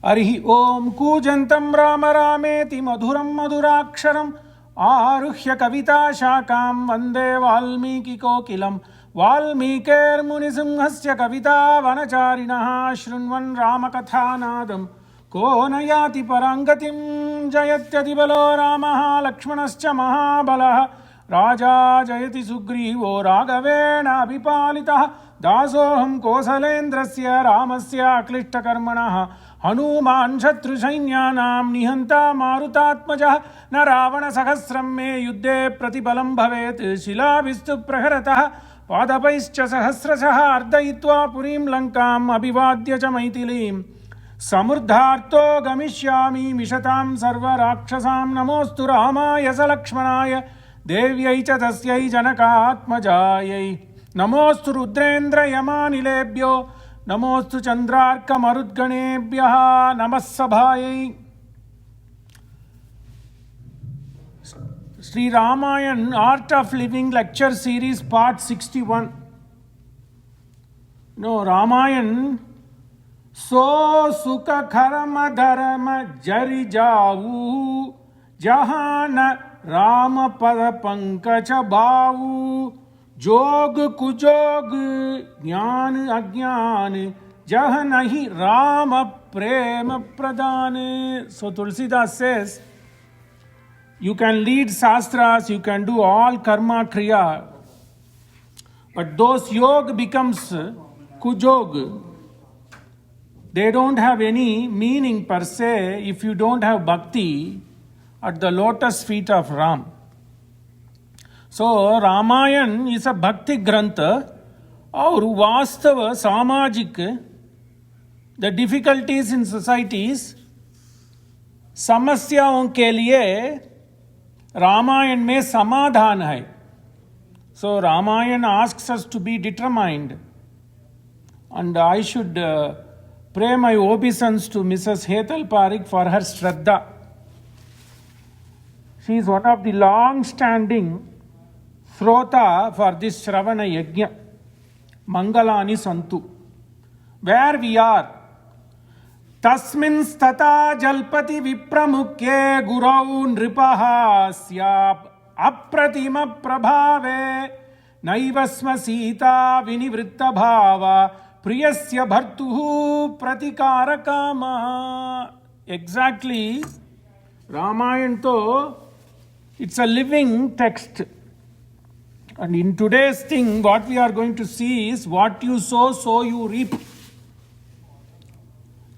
Arihi Om Kujantam Rama Rameti Madhuram Madhuraksharam Aruhya Kavita Shakam Vande Valmiki Kokilam Valmikir Munisimhasya Kavita Vanacharinaha Shrunvan Ramakathanadam Konayati Parangatim Jayatyati Balo Ramaha Lakshmanascha Mahabalaha Raja Jayati Sugrivo Raghavena Vipalitaha Dasoham Kosalendrasya Ramasya Klishtakarmanaha Hanuman Shatru Sainyanam Nihanta Marutatmaja Na Ravana Sahasram Me Yuddhe Pratibalam Bhavet Shila Vistu Praharataha Padapaischa Sahasrasaha Ardayitva Purim Lankam Abhivadya Cha Maitilim Samurdharto Gamishyami Mishatam Sarva Rakshasam Namostu Ramaya Salakshmanaya Devyai Cha Tasyai Janakatmajayai Namostu Rudrendra Yamanilebhyo Namostu Chandrarka Marudganebhyaha Namassabhayai. Sri Ramayan Art of Living Lecture Series Part 61. Ramayan So Sukha Karama Dharma Jari Javu Jahana Rama Pada Pankacha Bhavu Jog Kujog Jnana Ajnana Jah Nahi Rama Prema Pradane. So Tulsidas says, you can lead sastras, you can do all karma kriya, but those yoga becomes kujog. They don't have any meaning per se if you don't have bhakti at the lotus feet of Ram. So Ramayan is a bhakti grantha और वास्तव सामाजिक the difficulties in societies समस्याओं के लिए रामायण में समाधान है. So Ramayana asks us to be determined, and I should pray my obeisance to Mrs. Hetal Parik for her Shraddha. She is one of the long-standing Srota for this Shravana Yajna, Mangalani Santu. Where we are, Tasmin stata jalpati vipramukhe gurau nripaha syap apratima prabhave naivasma sita vinivritta bhava priyasya bhartuhu pratikara kama. Exactly, Ramayana to it's a living text. And in today's thing, what we are going to see is what you sow, so you reap.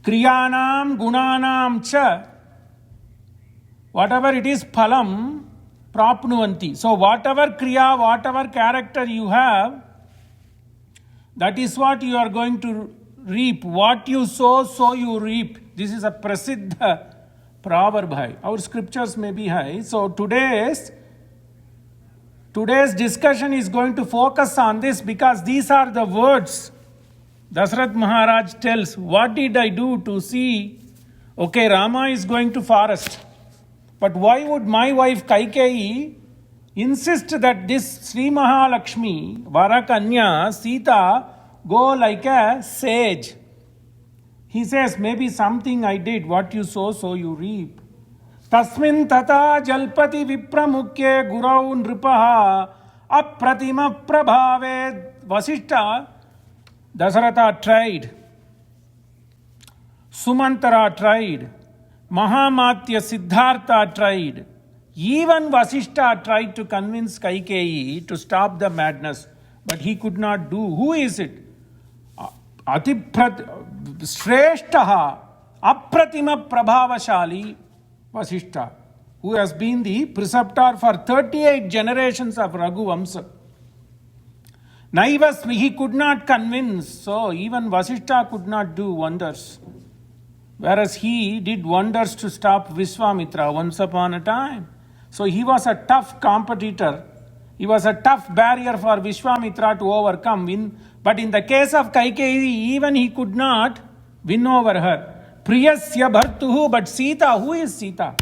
Kriyanam, gunanam cha. Whatever it is, phalam prapnuvanti. So whatever kriya, whatever character you have, that is what you are going to reap. What you sow, so you reap. This is a prasiddha proverb hai. Our scriptures may be high. So today's discussion is going to focus on this because these are the words Dasaratha Maharaj tells. What did I do to see? Okay, Rama is going to forest. But why would my wife Kaikeyi insist that this Sri Mahalakshmi, Varakanya, Sita, go like a sage? He says, maybe something I did, what you sow, so you reap. Tasmin tata jalpati vipramukhe gurau nripaha apratima prabhave. Vasishta, Dasaratha tried, Sumantara tried, Mahamatya Siddhartha tried, even Vasishta tried to convince Kaikeyi to stop the madness, but he could not do. Who is it? Shreshtaha apratima prabhavashali Vasishta, who has been the preceptor for 38 generations of Raghu Vamsa. Naivasmi, he could not convince, so even Vasishta could not do wonders. Whereas he did wonders to stop Vishwamitra once upon a time. So he was a tough competitor. He was a tough barrier for Vishwamitra to overcome. But in the case of Kaikeyi, even he could not win over her. Priyasya bhartuhu, but Sita, who is Sita?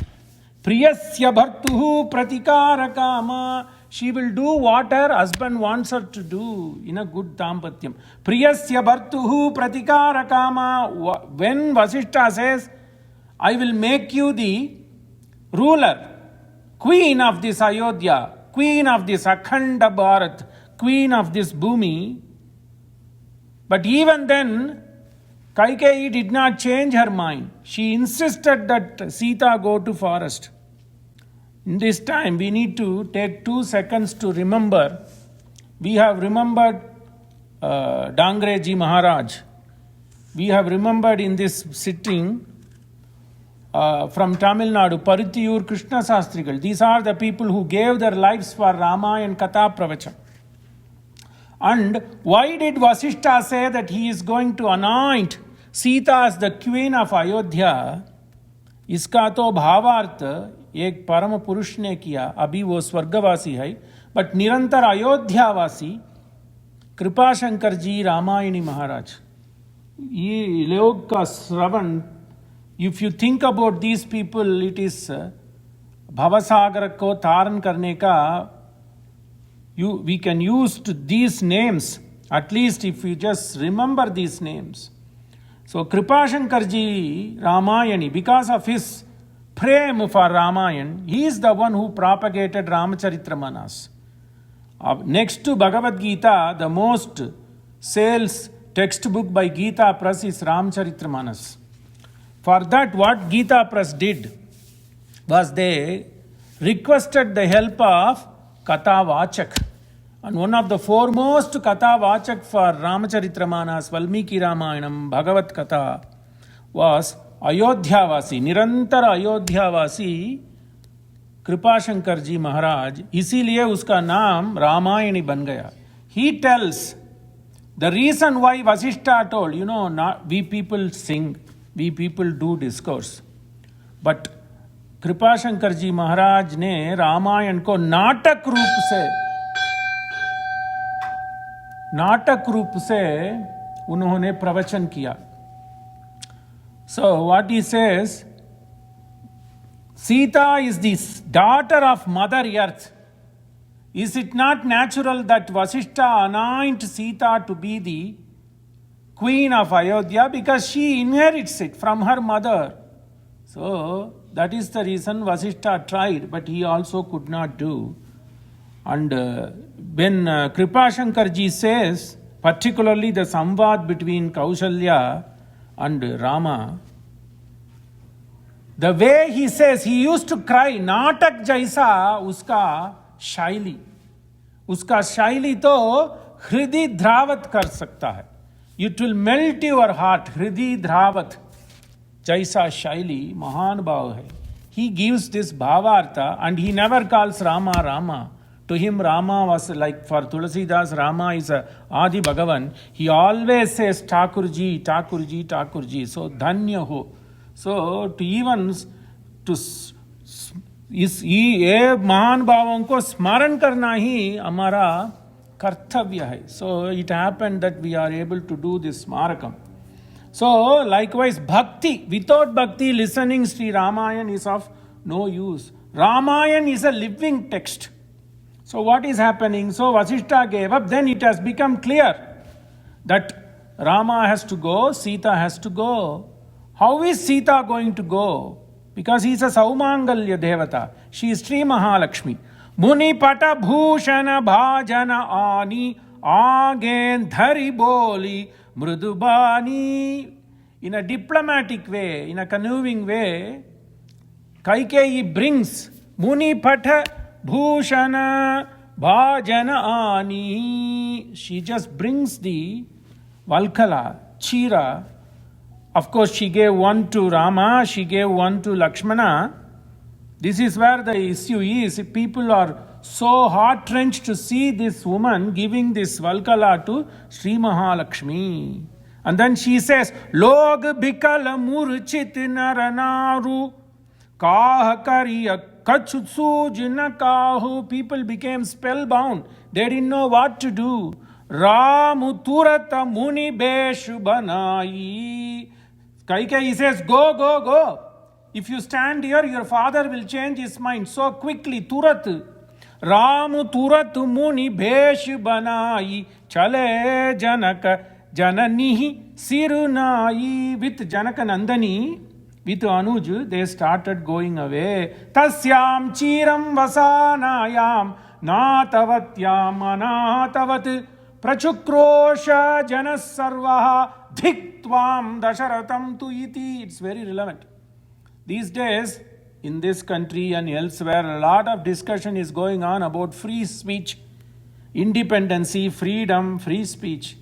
Priyasya bhartuhu pratikara kama. She will do what her husband wants her to do in a good dampatyam. Priyasya bhartuhu pratikara kama. When Vasishta says, I will make you the ruler, queen of this Ayodhya, queen of this Akhanda Bharat, queen of this Bhumi. But even then, Kaikeyi did not change her mind. She insisted that Sita go to forest. In this time, we need to take 2 seconds to remember. We have remembered Dangreji Maharaj. We have remembered in this sitting from Tamil Nadu, Paruthiyur Krishna Sastrigal. These are the people who gave their lives for Ramayana Katha Pravachan. And why did Vasishtha say that he is going to anoint Sita as the queen of Ayodhya? इसका तो भावार्थ एक परम पुरुष ने किया, अभी वो स्वर्गवासी है, बट निरंतर अयोध्यावासी कृपाशंकर जी रामायणी महाराज. ये लोग का श्रवण, if you think about these people, it is भवसागर को तारण करने का. We can use these names, at least if you just remember these names. So Kripashankarji Ramayani, because of his prem for Ramayana, he is the one who propagated Ramacharitra-manas. Next to Bhagavad Gita, the most sales textbook by Gita Press is Ramacharitra-manas. For that, what Gita Press did was they requested the help of Katha Vachak. And one of the foremost Katha Vachak for Ramacharitra-manas, Valmiki Ramayanam, Bhagavat Katha, was Ayodhyavasi, Nirantara Ayodhyavasi Kripashankarji Maharaj. इसीलिए उसका नाम रामायणी बन गया. He tells the reason why Vasishtha told, not we people sing, we people do discourse. But Kripashankar जी महाराज ने रामायण को नाटक रूप से उन्होंने प्रवचन किया. So what he says, Sita is the daughter of Mother Earth. Is it not natural that Vasishtha anoint Sita to be the queen of Ayodhya, because she inherits it from her mother? So that is the reason Vasishtha tried, but he also could not do. And when Kripashankarji says, particularly the samvad between Kaushalya and Rama, the way he says, he used to cry, नाटक जैसा उसका शैली. उसका शैली तो हृदय द्रावत कर सकता है. It will melt your heart. हृदय द्रावत जैसा शैली महान भाव है. He gives this bhavartha and he never calls Rama Rama. To him, Rama was like, for Tulasidas, Rama is a Adi Bhagavan. He always says Thakurji, Thakurji, Thakurji. So, Dhanya ho. So, to even to इस ये महान भावों को स्मरण करना ही हमारा कर्तव्य है. So, it happened that we are able to do this smarakam. So, likewise, bhakti. Without bhakti, listening Sri Ramayana is of no use. Ramayana is a living text. So what is happening? So Vasishtha gave up. Then it has become clear that Rama has to go, Sita has to go. How is Sita going to go? Because he is a Saumangalya Devata. She is Sri Mahalakshmi. Muni pata bhushana bhajana ani agen dhari boli mrudubani. In a diplomatic way, in a conniving way, Kaikeyi brings Muni pata Bhushana Bhajana Ani. She just brings the Valkala, Chira. Of course, she gave one to Rama, she gave one to Lakshmana. This is where the issue is. People are so heart-wrenched to see this woman giving this Valkala to Sri Mahalakshmi. And then she says, Log Bikala Murchit Naranaru Kaha Kariya Kachutsu Jinakahu. People became spellbound. They didn't know what to do. Ramu Turata Muni Beshubanai. Kaikeyi says, go, go, go. If you stand here, your father will change his mind so quickly. Turat. Ramu Turat Muni Beshubanai. Chale Janaka Jananihi Sirunai. With Janaka Nandani, With Anuj, they started going away. Tasyam chiram vasanayam natavatyam anatavat prachukrosha janas sarvaha dhiktvam dasharatam tu iti. It's very relevant. These days, in this country and elsewhere, a lot of discussion is going on about free speech, independency, freedom, free speech.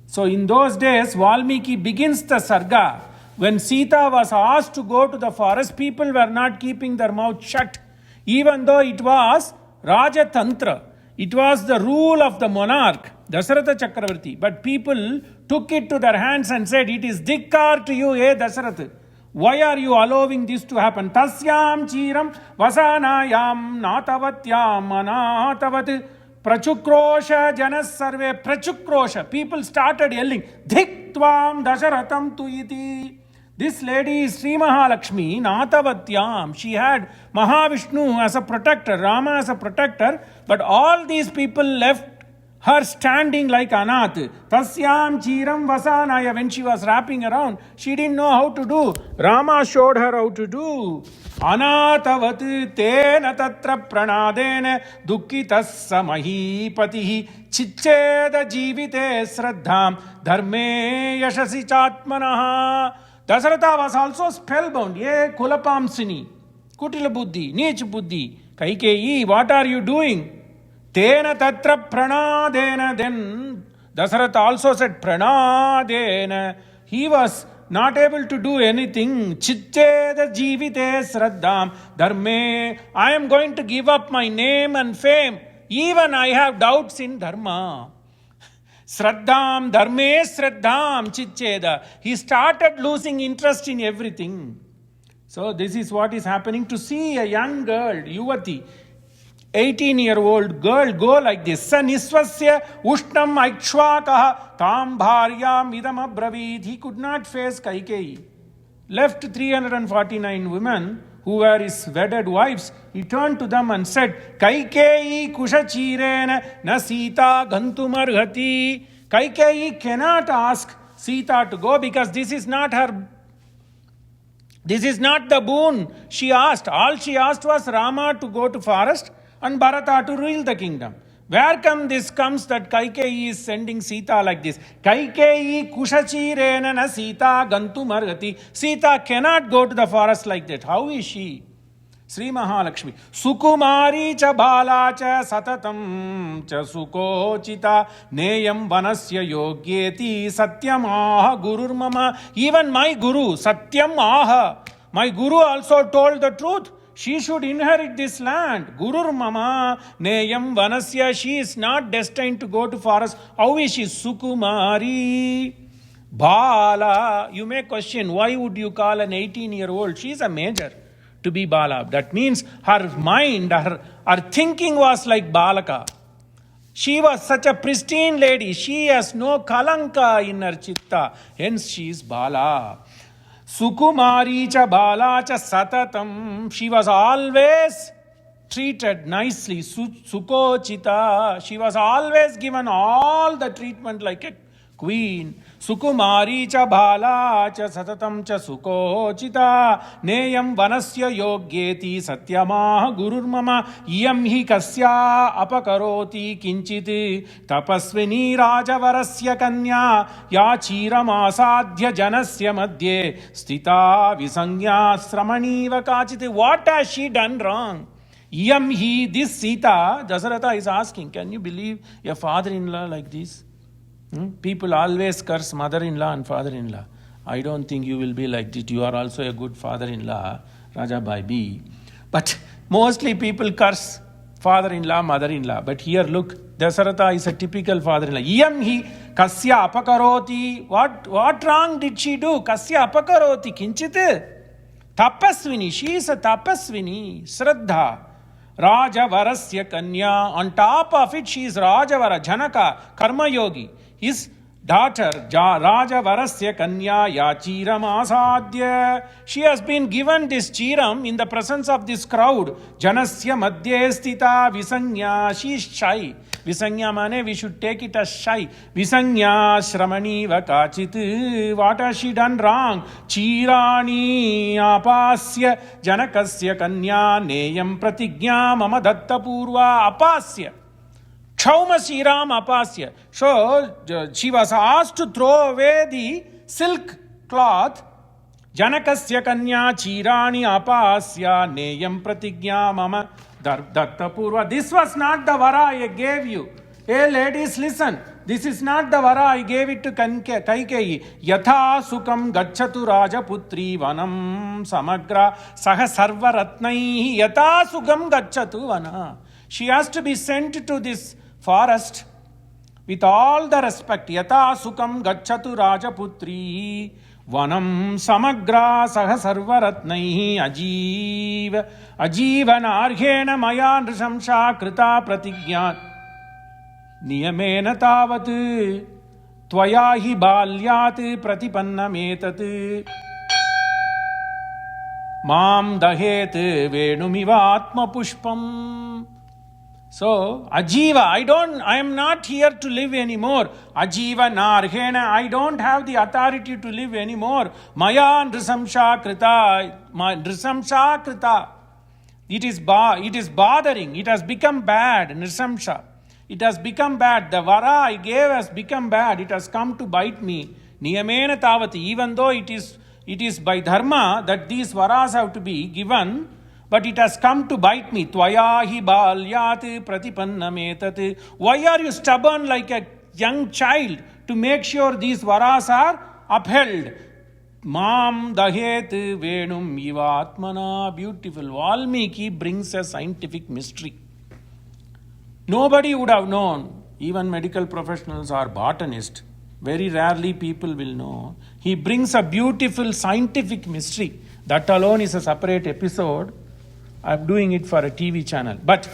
So in those days, Valmiki begins the sarga. When Sita was asked to go to the forest, people were not keeping their mouth shut, even though it was Rajatantra. It was the rule of the monarch, Dasaratha Chakravarti. But people took it to their hands and said, it is dhikkar to you, Dasaratha. Why are you allowing this to happen? Tasyam chiram vasanayam natavatyam anatavat prachukrosha janas sarve prachukrosha. People started yelling, dhiktvam dasharatam tu iti. This lady is Sri Mahalakshmi, Natavatyam. She had Mahavishnu as a protector, Rama as a protector, but all these people left her standing like Anath. Tasyam chiram vasanaya. When she was wrapping around, she didn't know how to do. Rama showed her how to do. Anatavat tena tatra pranadena dukkitas samahipatihi chicheda jivite sraddham dharme yashasi chatmanaha. Dasaratha was also spellbound. Ye kulapamsini, kutila buddhi, nich buddhi. Kaikeyi, what are you doing? Tena tatra pranadena. Then Dasaratha also said pranadena. He was not able to do anything. Chitteda jivite sraddham dharme. I am going to give up my name and fame. Even I have doubts in dharma. Sraddham, dharme sraddham chicheda. He started losing interest in everything. So this is what is happening. To see a young girl, Yuvati, 18-year-old girl go like this. Sa nisvasya ushnam aikshvakaha tam bharyam idam abravit. He could not face Kaikeyi. Left 349 women who were his wedded wives. He turned to them and said, Kaikeyi kushachirena na Sita gantumarhati. Kaikeyi cannot ask Sita to go because this is not her. This is not the boon she asked. All she asked was Rama to go to forest and Bharata to rule the kingdom. Where come this comes that Kaikeyi is sending Sita like this? Kaikeyi kushachirena na Sita gantumarhati. Sita cannot go to the forest like that. How is she? Sri Mahalakshmi. Sukumari cha bala cha satatam cha sukochita neyam vanasya yogyeti satyam aha gurur mama. Even my guru, satyam aha, my guru also told the truth. She should inherit this land. Gurur mama neyam vanasya. She is not destined to go to forest. How is she? Sukumari. Bala. You may question, why would you call an 18-year-old? She is a major to be Bala. That means her mind, her thinking was like Balaka. She was such a pristine lady. She has no kalanka in her chitta. Hence she is Bala. Sukumari cha bala cha satatam. She was always treated nicely. Sukochita. She was always given all the treatment like a queen. Sukumari cha bala cha satatam cha sukochita neyam vanasya yogyeti satyamah gurur mama yam hi kasya apakaroti kinchit tapasvini rajavarasya kanya yachiram asadhya janasya madhye stita visanya sramaniva kachit. What has she done wrong? Yam hi, this Sita, Dasaratha is asking, can you believe a father-in-law like this? People always curse mother-in-law and father-in-law. I don't think you will be like this. You are also a good father-in-law, Raja Bhai. But mostly people curse father-in-law, mother-in-law. But here look, Dasaratha is a typical father-in-law. Iyam hi kasya apakaroti. What wrong did she do? Kasya apakaroti kinchit. Tapasvini. She is a tapasvini. Sraddha. Rajavarasya kanya. On top of it, she is Rajavara, Janaka, Karma Yogi. His daughter, Rajavarasya Kanya Yachiram Asadhya. She has been given this chiram in the presence of this crowd. Janasya Madhye Stita Visanya. She is shy. Visanya mane, we should take it as shy. Visanya shramani vakachit. What has she done wrong? Chirani apasya janakasya kanya neyam pratigya mama datta purva apasya. Kshauma Sriram apasya. So she was asked to throw away the silk cloth. Janakasya kanya chirani apasya neyam pratigya mama datta purva. This was not the vara I gave you. Hey ladies, listen. This is not the vara I gave it to Kaikeyi. Yatha sukam gacchatu rajaputri vanam samagra saha sarvaratnaihi yatha sukam gacchatu vana. She has to be sent to this forest with all the respect. Yatha sukam gacchatu rajaputri vanam samagra saha sarvaratnaihi ajiva narhena maya nrisamsha krita pratigya niyamena tavat tvaya hi balyat pratipannametat mam dahet venumiva atma pushpam. So, Ajiva, I am not here to live anymore. Ajiva narhena, I don't have the authority to live anymore. Maya nrisamsha krita. It is bothering. It has become bad. Nrisamsha. It has become bad. The vara I gave has become bad. It has come to bite me. Niyamena tavati. Even though it is by dharma that these varas have to be given, but it has come to bite me. Tvaya hi balyat pratipannametat. Why are you stubborn like a young child to make sure these varas are upheld? Mam dahet venum ivatmana. Beautiful. Valmiki brings a scientific mystery. Nobody would have known. Even medical professionals or botanists. Very rarely people will know. He brings a beautiful scientific mystery. That alone is a separate episode. I'm doing it for a TV channel. But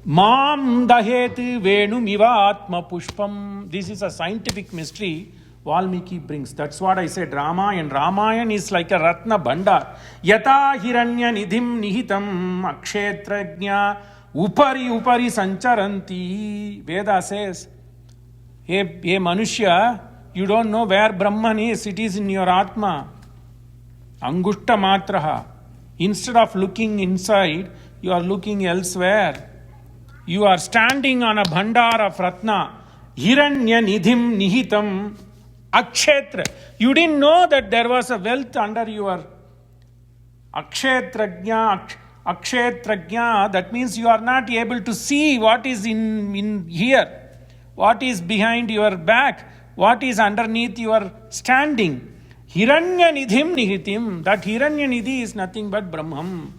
Mam dahet venum iva atma pushpam. This is a scientific mystery Valmiki brings. That's what I said. Ramayana is like a ratna bandar. Yata hiranya nidhim nihitam akshetrajna upari sancharanti. Veda says, hey Manushya, you don't know where Brahman is. It is in your Atma. Angushta matraha. Instead of looking inside, you are looking elsewhere. You are standing on a bhandar of ratna. Hiranya nidhim nihitam akshetra. You didn't know that there was a wealth under your akshetrajna. Akshetrajna, that means you are not able to see what is in here, what is behind your back, what is underneath your standing. Hiranya nidhim nihitim. That Hiranya nidhi is nothing but Brahman.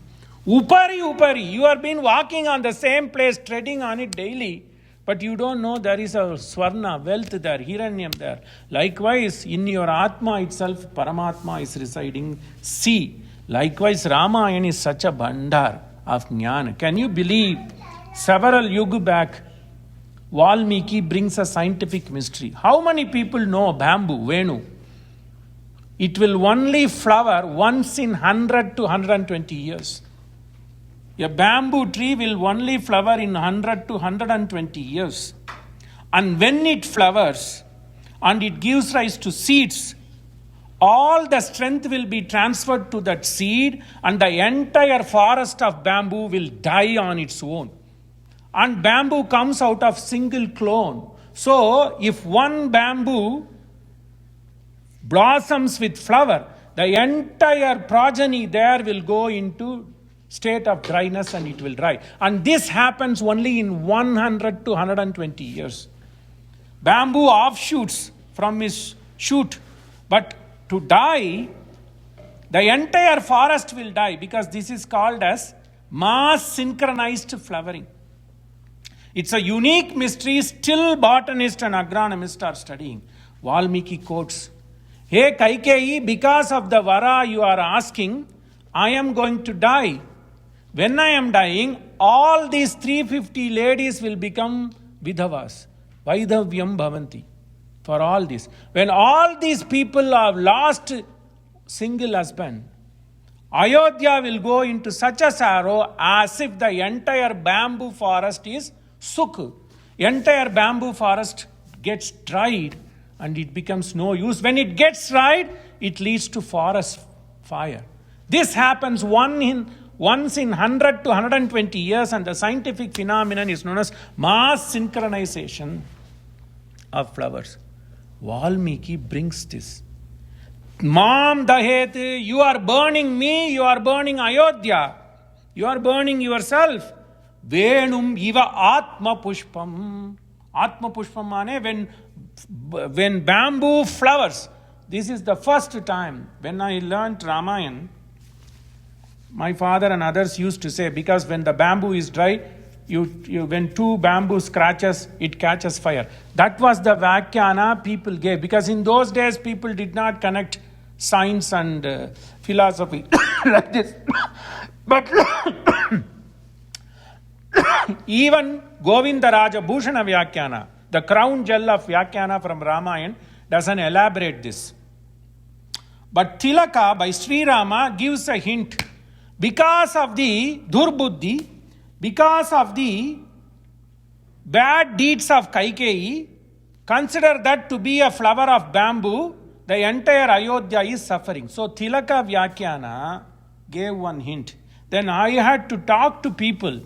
Upari. You have been walking on the same place, treading on it daily, but you don't know there is a Swarna, wealth there, Hiranyam there. Likewise, in your Atma itself, Paramatma is residing. See, likewise, Ramayana is such a bandar of jnana. Can you believe? Several yuga back, Valmiki brings a scientific mystery. How many people know bamboo, Venu? It will only flower once in 100 to 120 years. A bamboo tree will only flower in 100 to 120 years. And when it flowers and it gives rise to seeds, all the strength will be transferred to that seed and the entire forest of bamboo will die on its own. And bamboo comes out of single clone. So, if one bamboo blossoms with flower, the entire progeny there will go into state of dryness and it will dry. And this happens only in 100 to 120 years. Bamboo offshoots from its shoot, but to die, the entire forest will die because this is called as mass synchronized flowering. It's a unique mystery still botanists and agronomists are studying. Valmiki quotes, "Hey Kaikeyi, because of the vara you are asking, I am going to die. When I am dying, all these 350 ladies will become vidhavas. Vaidhavyam bhavanti. For all this. When all these people have lost single husband, Ayodhya will go into such a sorrow as if the entire bamboo forest is sukh. entire bamboo forest gets dried and it becomes no use. When it gets dried, it leads to forest fire. This happens once in 100 to 120 years, and the scientific phenomenon is known as mass synchronization of flowers. Valmiki brings this. Mam dahet, you are burning me, you are burning Ayodhya, you are burning yourself. Venum iva atma pushpam. Atma pushpam mane when bamboo flowers. This is the first time when I learnt Ramayana. My father and others used to say, because when the bamboo is dry, when two bamboo scratches, it catches fire. That was the Vakyana people gave, because in those days people did not connect science and philosophy like this. But even Govindaraja Bhushana Vyakyana, the crown jewel of Vyakyana from Ramayana, doesn't elaborate this. But Tilaka by Sri Rama gives a hint. Because of the Durbuddhi, because of the bad deeds of Kaikeyi, consider that to be a flower of bamboo, the entire Ayodhya is suffering. So Tilaka Vyakyana gave one hint. Then I had to talk to people.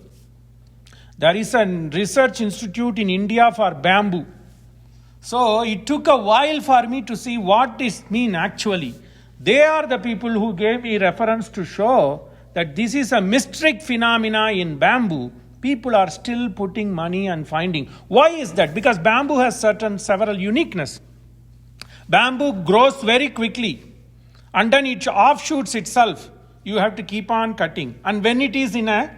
There is a research institute in India for bamboo. So it took a while for me to see what this means actually. They are the people who gave me reference to show that this is a mystic phenomena in bamboo. People are still putting money and finding. Why is that? Because bamboo has several uniqueness. Bamboo grows very quickly, and then it offshoots itself. You have to keep on cutting. And when it is in a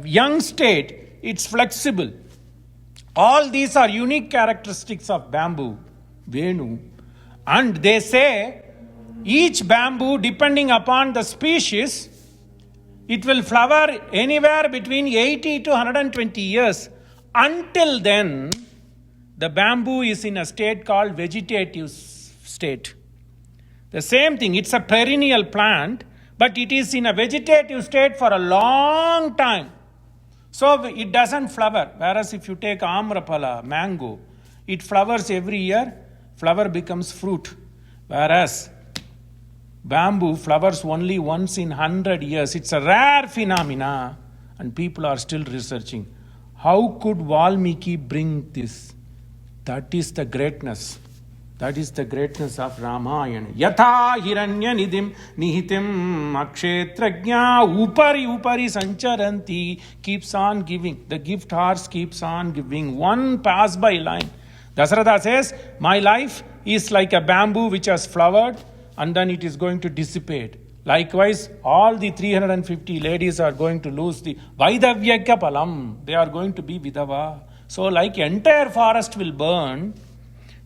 young state, it's flexible. All these are unique characteristics of bamboo, Venu. And they say each bamboo, depending upon the species, it will flower anywhere between 80 to 120 years. Until then, the bamboo is in a state called vegetative state. The same thing, it's a perennial plant, but it is in a vegetative state for a long time. So it doesn't flower. Whereas if you take amrapala, mango, it flowers every year, flower becomes fruit. Whereas bamboo flowers only once in 100 years. It's a rare phenomena, and people are still researching. How could Valmiki bring this? That is the greatness. That is the greatness of Ramayana. Yatha hiranya nidim nihitim akshetrajna upari sancharanti. Keeps on giving. The gift horse keeps on giving. One pass by line. Dasaratha says, my life is like a bamboo which has flowered, and then it is going to dissipate. Likewise, all the 350 ladies are going to lose the Vaidavyaka Palam. They are going to be Vidava. So like entire forest will burn,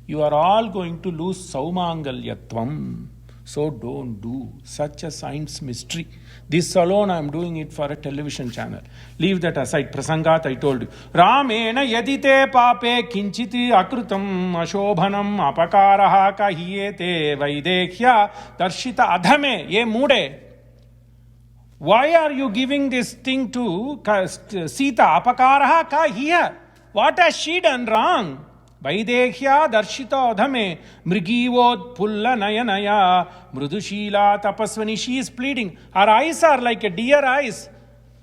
you are all going to lose Saumangalyatvam. So don't do such a science mystery. This alone I am doing it for a television channel. Leave that aside. Prasangat I told you. Ramena yadite pape kinchiti akrutam ashobhanam apakaraha kahiyete vaidekhya darshita adhame ye mude. Why are you giving this thing to Sita? Apakaraha kahiya. What has she done wrong? Vaidehya darshita adhame mrigivod pulla nayanaya mrudushila tapaswani. She is pleading. Her eyes are like a deer eyes.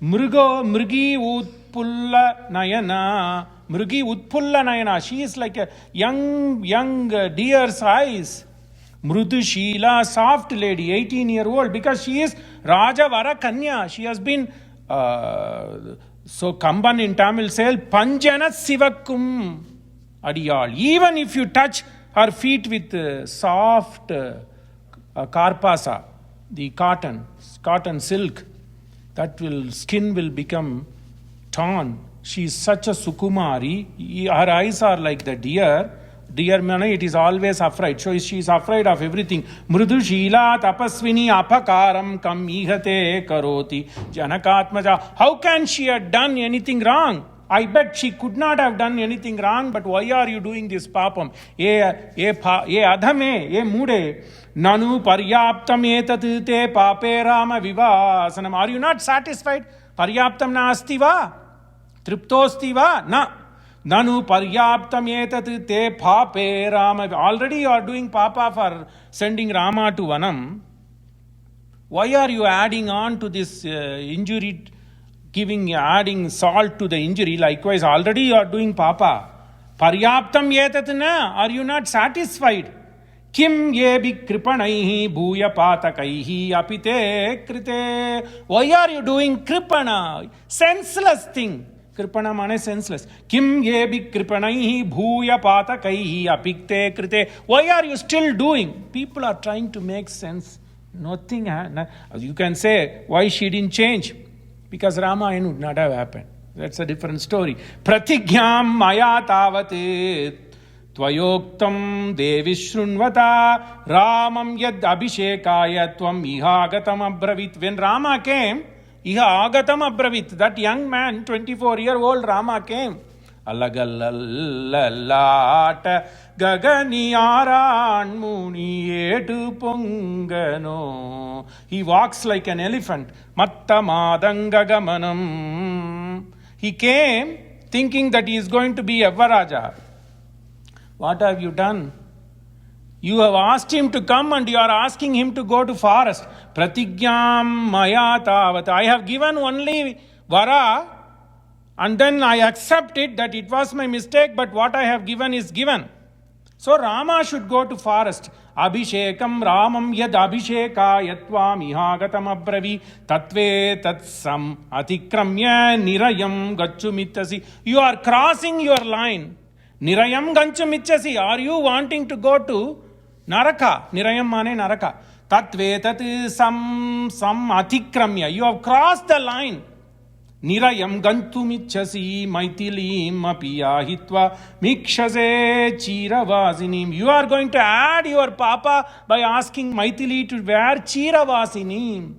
Mrigi utpulla nayana. Mrigi utpulla nayana. She is like a young deer's eyes. Mrudushila, soft lady, 18-year-old, because she is Rajavara Kanya. She has been, so Kamban in Tamil says, Panjana Sivakum. Adiyal. Even if you touch her feet with soft karpasa, the cotton silk, that skin will become torn. She is such a sukumari. Her eyes are like the deer. Deer mana, it is always afraid. So she is afraid of everything. Mrudu Shila tapasvini apakaram kam ihate karoti janakatmaja. How can she have done anything wrong? I bet she could not have done anything wrong, but why are you doing this papam? Ye adhame, ye mude, nanu paryaptam etat te pape rama vivasanam. Are you not satisfied? Paryaptam naasti va? Triptosti va? Na. Nanu paryaptam etat te pape Rama. Already you are doing papa for sending Rama to Vanam. Why are you adding on to this injury, adding salt to the injury? Likewise, already you are doing papa. Paryaptam etat na. Are you not satisfied? Kim yebi kripanaihi bhuya patakaihi apite krite. Why are you doing kripana? Senseless thing. Kripana mane senseless. Kim yebi kripanaihi bhuya patakaihi apite krite. Why are you still doing? People are trying to make sense. Nothing. You can say, why she didn't change? Because Ramayana would not have happened. That's a different story. Pratigyam maya tavate Tvayoktam devi shrunvata Ramam yad abhishekaya tvam ihagatam abravit. When Rama came, ihagatam abravit. That young man, 24-year-old Rama came. Alagalallalata gaganiyaran muni edu pongano. He walks like an elephant. Mattamadangagamanam. He came thinking that he is going to be Yavaraja. What have you done? You have asked him to come and you are asking him to go to forest. Pratigyam maya tavat. I have given only vara and then I accept it that it was my mistake, but what I have given is given. So Rama should go to forest. Abhishekam Ramam yad abhisheka yatvam ihagatam abravi tatve tatsam atikramya nirayam gachumitasi. You are crossing your line. Nirayam ganchamichasi. Are you wanting to go to Naraka? Nirayam mane Naraka. Tatve tat sam atikramya. You have crossed the line. Nirayam gantumichasi maitilim apiyahitva mikshase chiravasinim. You are going to add your papa by asking Maithili to wear chiravasinim.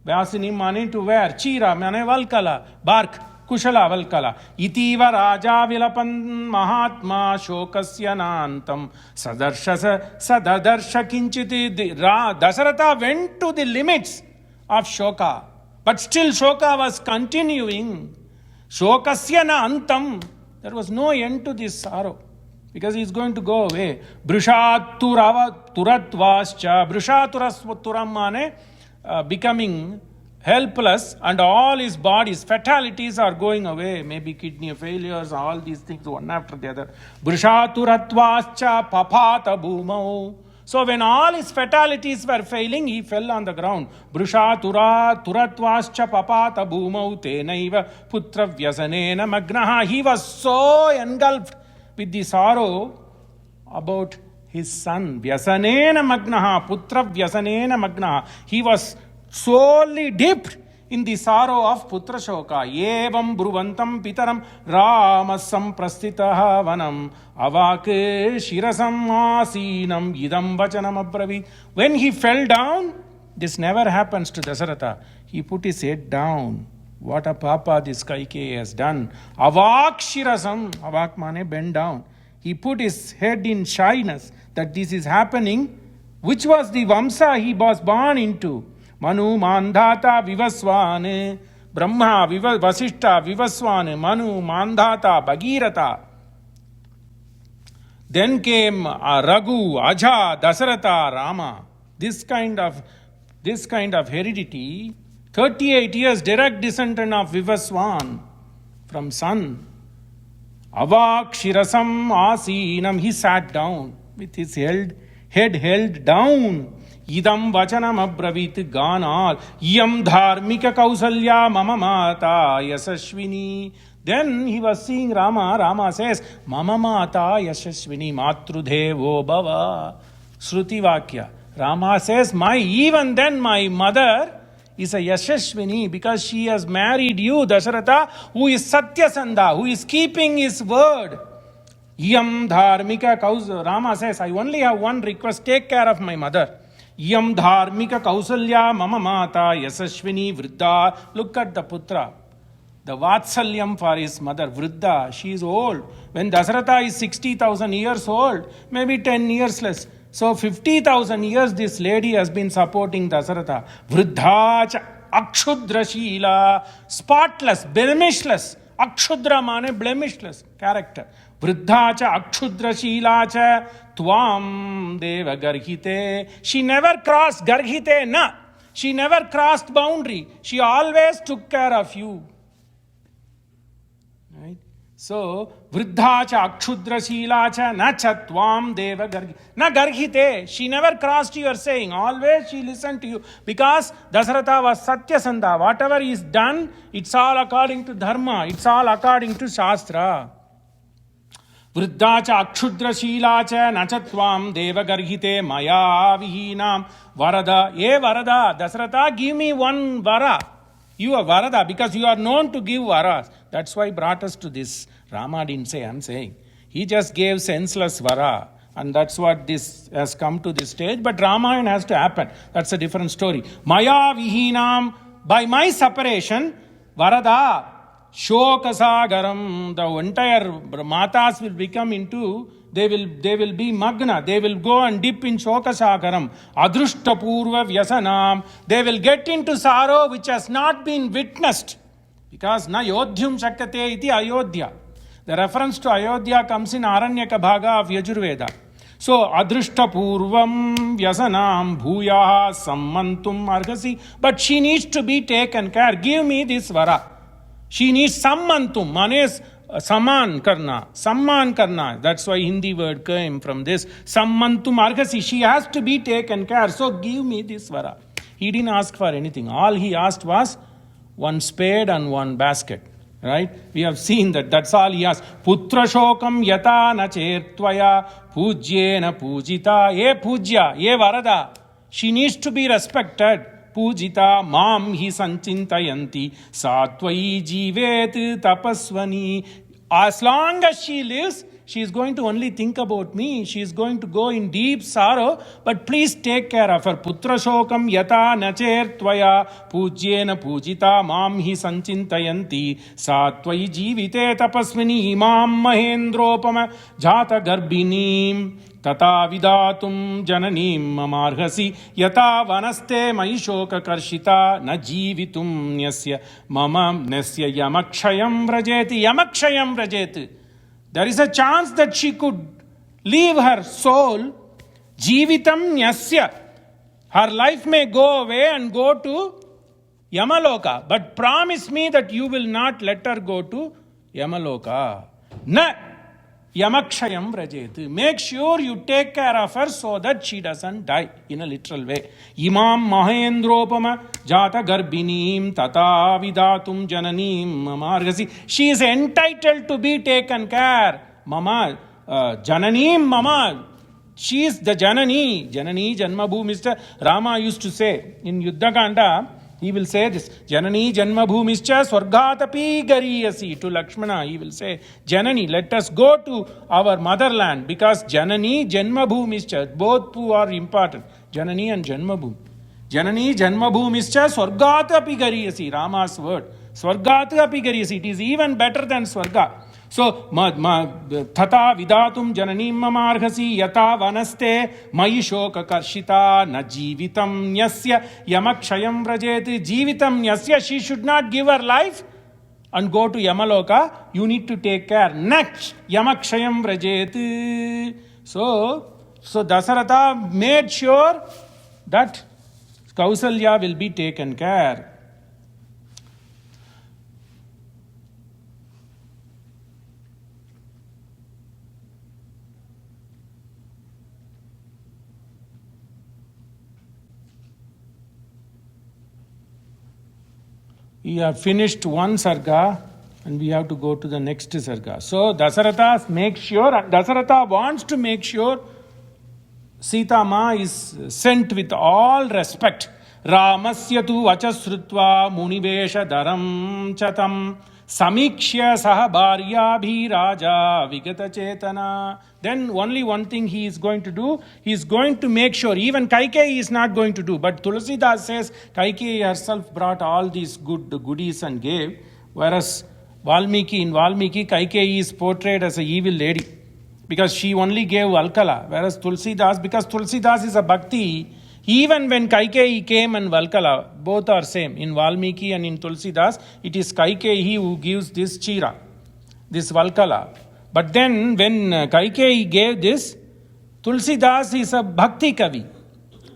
Vasinim mane to wear. Chira mane valkala. Bark. Kushala valkala. Itiva raja vilapan mahatma shokasya nantam sadadarsha kinchiti. Dasaratha went to the limits of shoka. But still Shoka was continuing. Shokasya na antam. There was no end to this sorrow. Because he is going to go away. Brushaturatvascha. Brushaturasvaturam mane becoming helpless and all his bodies, fatalities are going away. Maybe kidney failures, all these things one after the other. Brushaturatvascha papata bhumau. So when all his fatalities were failing, he fell on the ground. Turattvascha papata bhumau tenaiva putra vyasanena magnaha. He was so engulfed with the sorrow about his son. Vyasanena magnaha, putra vyasanena magnaha. He was solely dipped in the sorrow of putra shoka. Evam bruvantam pitaram ramasam prastitaha vanam avake shirasam asinam idam vachanam abravi. When he fell down, this never happens to Dasaratha. He put his head down. What a papa this Kaikeyi has done. Avak shirasam. Avak mane bend down. He put his head in shyness that this is happening, which was the Vamsa he was born into. Manu Mandhata Vivaswane, Brahma Vasishta Vivaswane, Manu Mandhata Bhagirata. Then came Raghu, Aja, Dasaratha, Rama. This kind of heredity, 38 years direct descendant of Vivaswan from son. Avak Shirasam Asinam, he sat down with his head held down. Idam vachanam abravit ganal yam dharmika kausalya mama mata yasashvini. Then he was seeing Rama. Rama says, mama mata yasashvini matrudevo bhava. Shruti Vakya. Rama says, even then my mother is a yashashvini because she has married you, Dasaratha, who is Satyasandha, who is keeping his word. Yam dharmika kausalya. Rama says, I only have one request, take care of my mother. Yam dharmika kausalya mama mata yasashvini vriddha. Look at the putra. The vatsalyam for his mother, vriddha. She is old. When Dasaratha is 60,000 years old, maybe 10 years less. So 50,000 years this lady has been supporting Dasaratha. Vriddha cha akshudra sheela. Spotless, blemishless. Akshudra mane blemishless character. Vriddha cha akshudra sheela cha tvam deva garhite. She never crossed garhite na. She never crossed boundary. She always took care of you. Right? So, vriddha cha akshudra sheela cha na cha tvam deva garhite. Na garhite. She never crossed your saying. Always she listened to you. Because Dasaratha was Satyasandha. Whatever is done, it's all according to dharma. It's all according to Shastra. Vriddha cha akshudra sheela cha nachatvam deva garhite maya vihinam varada. Varada, Dasaratha, give me one vara. You are Varada because you are known to give varas. That's why he brought us to this. Rama didn't say, I'm saying. He just gave senseless vara. And that's what this has come to this stage. But Ramayana has to happen. That's a different story. Maya vihinam, by my separation, Varada, Shokasagaram, the entire matas will become into, they will be magna, they will go and dip in Shokasagaram, Adruštapurva Vyasanam, they will get into sorrow which has not been witnessed. Because na Yodhyum Shakkate iti Ayodhya. The reference to Ayodhya comes in Aranyaka Bhaga of Yajurveda. So, Adruštapurvam Vyasanam Bhuyaha Sammantum Arhasi. But she needs to be taken care. Give me this vara. She needs sammantum, manes saman karna, samman karna. That's why Hindi word came from this. Sammantum argasi. She has to be taken care. So give me this vara. He didn't ask for anything. All he asked was one spade and one basket. Right? We have seen that. That's all he asked. Putra shokam yata na chertvaya pujyena pujita. Ye pujya, ye varada. She needs to be respected. Pujita mam hi sanchintayanti satvai jivet tapasvani. As long as she lives, she is going to only think about me. She is going to go in deep sorrow. But please take care of her. Putra shokam yata nacher tvaya pujyena pujita mam hi sanchintayanti satvai jivite tapasvini imam mahendropama jata garbinim tata vidatum jananim mamarhasi yata vanaste maishoka karshita na jivitum nyasya mama nesya yamakshayam vrajeti. Yamakshayam vrajeti. There is a chance that she could leave her soul, jivitam nyasya. Her life may go away and go to Yamaloka. But promise me that you will not let her go to Yamaloka. Na yamakshayam vrajeti. Make sure you take care of her so that she doesn't die in a literal way. Imam mahendropama jata garbinim tata vidatum jananim mamargasi. She is entitled to be taken care. Mama, jananim mama. She is the janani. Janani janmabhu. Mr. Rama used to say in Yuddhakanda, he will say this, Janani Janmabhumischa Swargatapi Gariyasi. To Lakshmana, he will say, Janani, let us go to our motherland, because Janani Janmabhumischa, both two are important. Janani and Janmabhum. Janani Janmabhumischa Swargatapi Gariyasi. Rama's word. Swargatapi Gariyasi. It is even better than Swarga. So, Tata Vidatum Jananim Mamarhasi Yata Vanaste Maishoka Karshita Na Jivitam Nyasya Yamakshayam Vrajeti. Jivitam Nyasya, she should not give her life and go to Yamaloka. You need to take care. Next, Yamakshayam Vrajeti. So Dasaratha made sure that Kausalya will be taken care. We have finished one sarga and we have to go to the next sarga. So Dasaratha makes sure, and Dasaratha wants to make sure Sita Ma is sent with all respect. Ramasya tu vachasrutva munivesha daram chatam samikshya saha bharyabhi raja vigata chetana. Then only one thing he is going to do, he is going to make sure, even Kaikeyi is not going to do, but Tulsidas says Kaikeyi herself brought all these goodies and gave, whereas in Valmiki, Kaikeyi is portrayed as an evil lady, because she only gave Alkala, whereas Tulsidas, because Tulsidas is a bhakti, Even when Kaikeyi came and Valkala, both are same. In Valmiki and in Tulsidas, it is Kaikeyi who gives this Chira, this Valkala. But then when Kaikeyi gave this, Tulsidas is a Bhakti Kavi.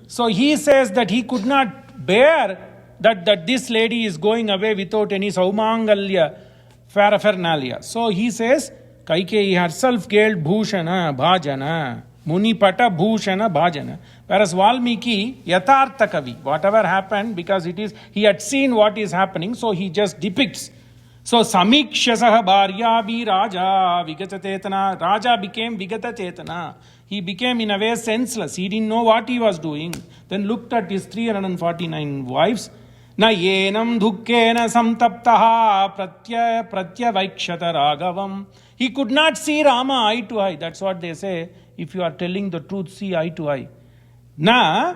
So he says that he could not bear that this lady is going away without any Saumangalya paraphernalia. So he says, Kaikeyi herself gave Bhushana, Bhajana, Munipata, Bhushana, Bhajana. Whereas Valmiki, Yathartha Kavi, whatever happened, because he had seen what is happening, so he just depicts. So Samikshasaha Bharyabi Raja Vigatatetana. Raja became Vigatatetana. He became in a way senseless. He didn't know what he was doing. Then looked at his 349 wives. Na yenam dhukkena samtaptaha pratyavaikshata ragavam. He could not see Rama eye to eye. That's what they say. If you are telling the truth, see eye to eye. Na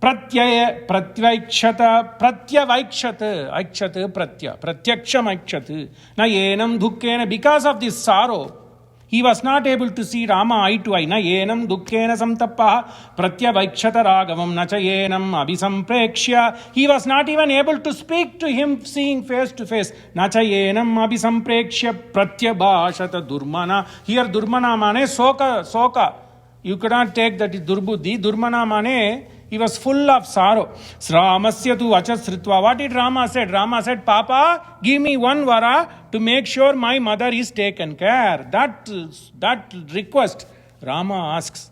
pratyavaikshata aikshata pratyaksham aikshata. Na yenam dhukkena. Because of this sorrow, he was not able to see Rama eye to eye. Na yenam dhukkena samtappaha pratyavaikshata ragavam na cha yenam abhisamprekshya. He was not even able to speak to him seeing face to face. Na cha yenam abhisamprekshya pratyabhashata durmana. Here durmana mane soka. You cannot take that is durbuddhi. Durmana mane he was full of sorrow. Ramasya tu vachasritva. What did Rama said? Rama said, Papa, give me one vara to make sure my mother is taken care. That request Rama asks.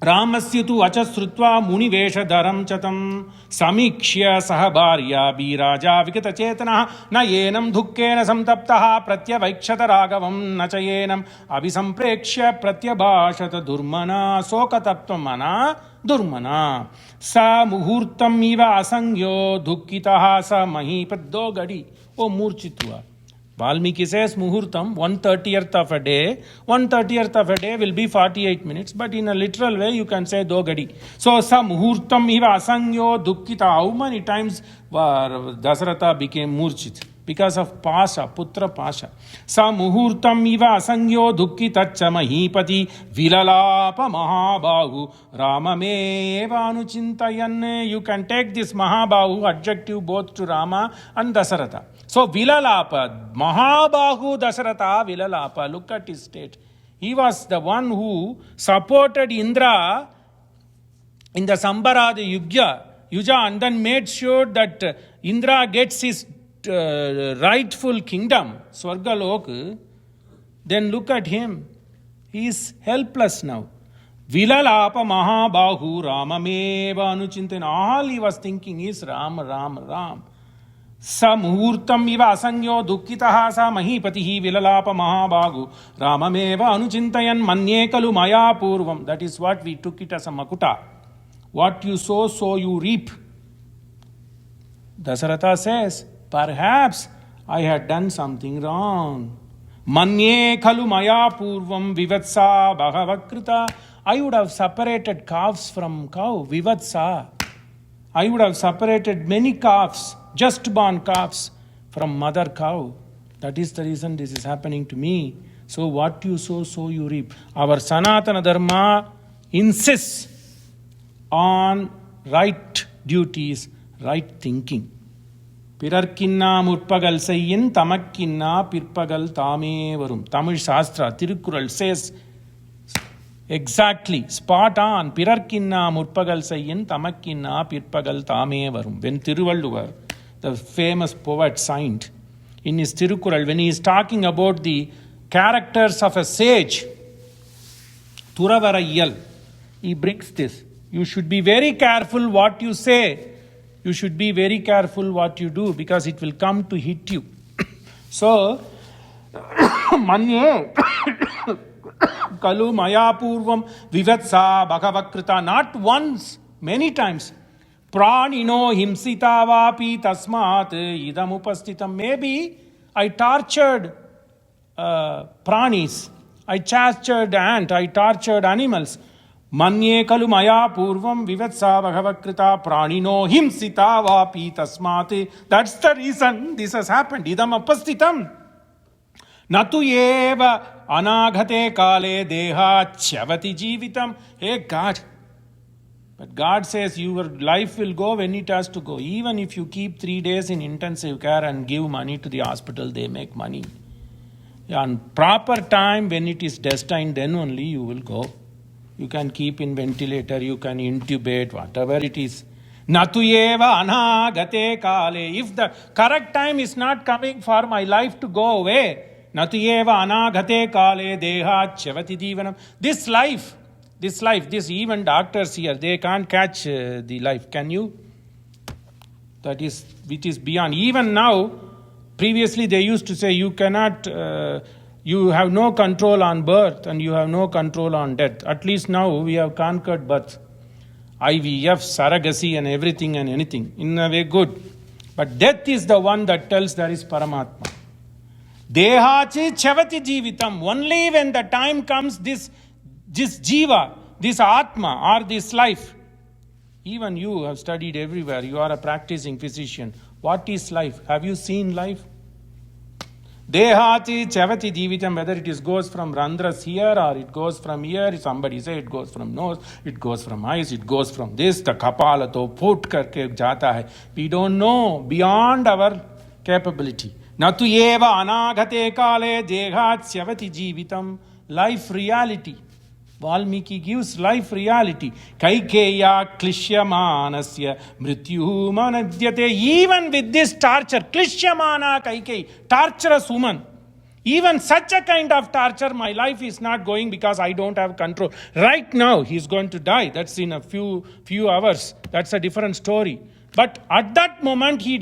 Ramasya tu vachasritva muniveshadaram chatam samikshya sahabharya biraja vikata chetana na yenam dhukkena samtaptaha pratyavaikshata ragavam na cha yenam abhisamprekshya pratyabhashata durmana sokataptvamana durmana sa muhurtam iva asangyo dukkitaha sa mahipad gadi. Oh, murchitua. Valmiki says muhurtam, 1/30th of a day. 1/30th of a day will be 48 minutes, but in a literal way you can say do gadi. So sa muhurtam iva asangyo dukkita. How many times Dasaratha became murchit? Because of Pasha, Putra Pasha. Sa muhurtam iva asangyo dukkitacha mahipati vilalapa mahabahu ramameva anuchintayan. You can take this mahabahu adjective both to Rama and Dasaratha. So Vilalapa, Mahabahu Dasaratha Vilalapa, look at his state. He was the one who supported Indra in the Sambarada Yuja and then made sure that Indra gets his rightful kingdom, Swargalok. Then look at him. He is helpless now. Vilalapa Mahabahu Ramameva Anuchintan. All he was thinking is Ram. Sa muhurtam iva asangyo dukkitaha sa mahipatihi vilalapa mahabagu ramameva anuchintayan manye kalu maya purvam. That is what we took it as a makuta. What you sow, so you reap. Dasaratha says, perhaps I had done something wrong. Manye kalu maya purvam vivatsa bhagavakrita. I would have separated calves from cow, vivatsa. I would have separated many calves, just born calves, from mother cow. That is the reason this is happening to me. So what you sow, so you reap. Our Sanatana Dharma insists on right duties, right thinking. Pirarkinna murpagal sayyin tamakkinna pirpagal tame varum. Tamil Shastra, Tirukural says exactly, spot on. Pirarkinna murpagal sayyin tamakkinna pirpagal tame varum. When Thiruvalluvar, the famous poet, signed in his Tirukural, when he is talking about the characters of a sage, Thuravarayal, he brings this. You should be very careful what you say. You should be very careful what you do, because it will come to hit you. So, Manye Kalu Mayapurvam Vivatsa Bhagavakrita, not once, many times. Pranino himsita vapi tasmat idam upastitam. Maybe I tortured pranis, I tortured ant, I tortured animals. Manye kalu maya purvam vivatsa bhagavakrita pranino himsita vapi tasmat. That's the reason this has happened. Idam upastitam. Natu eva anaghate kale deha chavati jivitam. Hey God, But God says your life will go when it has to go. Even if you keep 3 days in intensive care and give money to the hospital, they make money. On proper time, when it is destined, then only you will go. You can keep in ventilator, you can intubate, whatever it is. Natu eva anagate kale. If the correct time is not coming for my life to go away, natu eva anagate kale deha chavati divanam. This life, even doctors here, they can't catch the life. Can you? That is, which is beyond. Even now, previously they used to say you cannot, you have no control on birth and you have no control on death. At least now we have conquered birth. IVF, surrogacy and everything and anything. In a way good. But death is the one that tells there is Paramatma. Dehachi chavati jivitam. Only when the time comes, this jiva, this atma or this life. Even you have studied everywhere. You are a practicing physician. What is life? Have you seen life? Dehati chavati jivitam, whether it goes from randras here or it goes from here. Somebody say it goes from nose, it goes from eyes, it goes from this. The kapala to put karke jata hai. We don't know beyond our capability. Natu eva anagate kale dehat chavati jivitam. Life reality. Valmiki gives life reality. Kaikeyi klishyamanasya mrityuhu manadyate. Even with this torture, klishyamana Kaikeyi, torturous woman. Even such a kind of torture, my life is not going because I don't have control. Right now, he is going to die. That's in a few hours. That's a different story. But at that moment, he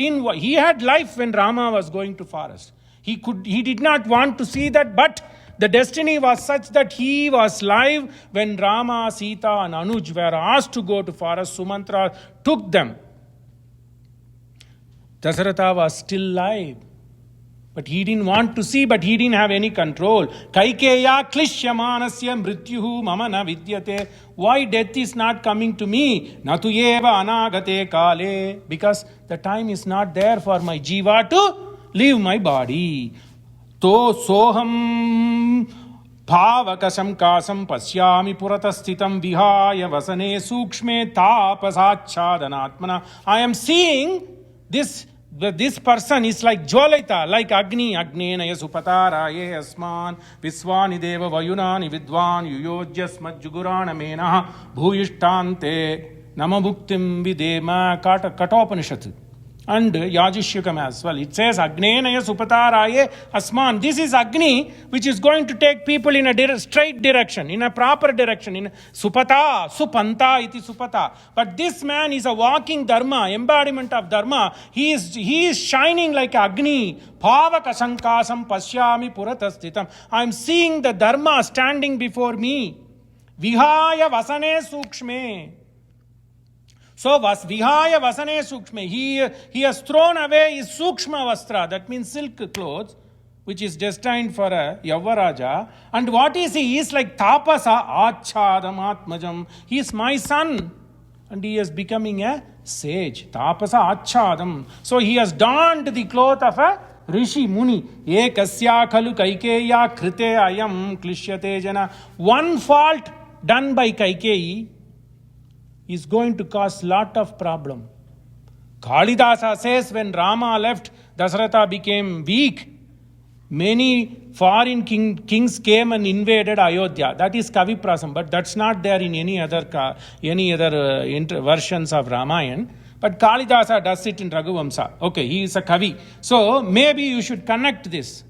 had life when Rama was going to forest. He did not want to see that, but the destiny was such that he was live when Rama, Sita and Anuj were asked to go to forest. Sumantra took them. Dasaratha was still live. But he didn't want to see, but he didn't have any control. Kaikeyi klishyamanasya mrityuhu mama na vidyate. Why death is not coming to me? Natu eva anagate kale. Because the time is not there for my jiva to leave my body. To soham bhavakasam kasam pasyami puratasthitham vihaya vasane sukshme tapasachchadanatmana. I am seeing this person is like Jwalaita, like Agni. Agnenaya supataraye asman viswani deva vayunani vidwan yuyojyasmat jugurana menaha bhuyishtante namabhuktim videma Katopanishad. And Yajishyakam as well. It says, Agnenaya supataraye asman. This is Agni, which is going to take people in a straight direction, in a proper direction. In supata, supanta iti supata. But this man is a walking dharma, embodiment of dharma. He is shining like Agni. Bhavaka sankasam pasyami puratasthitham. I am seeing the dharma standing before me. Vihaya vasane sukshme. So vihaya vasane sukshme. He has thrown away his sukshma vastra, that means silk clothes, which is destined for a Yavaraja. And what is he? He is like tapasa achadam atmajam. He is my son. And he is becoming a sage. Tapasa achadam. So he has donned the cloth of a Rishi Muni. Ekasya khalu Kaikeyi krite ayam klishyate jana. One fault done by Kaikeyi is going to cause lot of problem. Kalidasa says when Rama left, Dasaratha became weak. Many foreign kings came and invaded Ayodhya. That is Kaviprasam, but that's not there in any other versions of Ramayana. But Kalidasa does it in Raghuvamsa. Okay, he is a Kavi. So maybe you should connect this.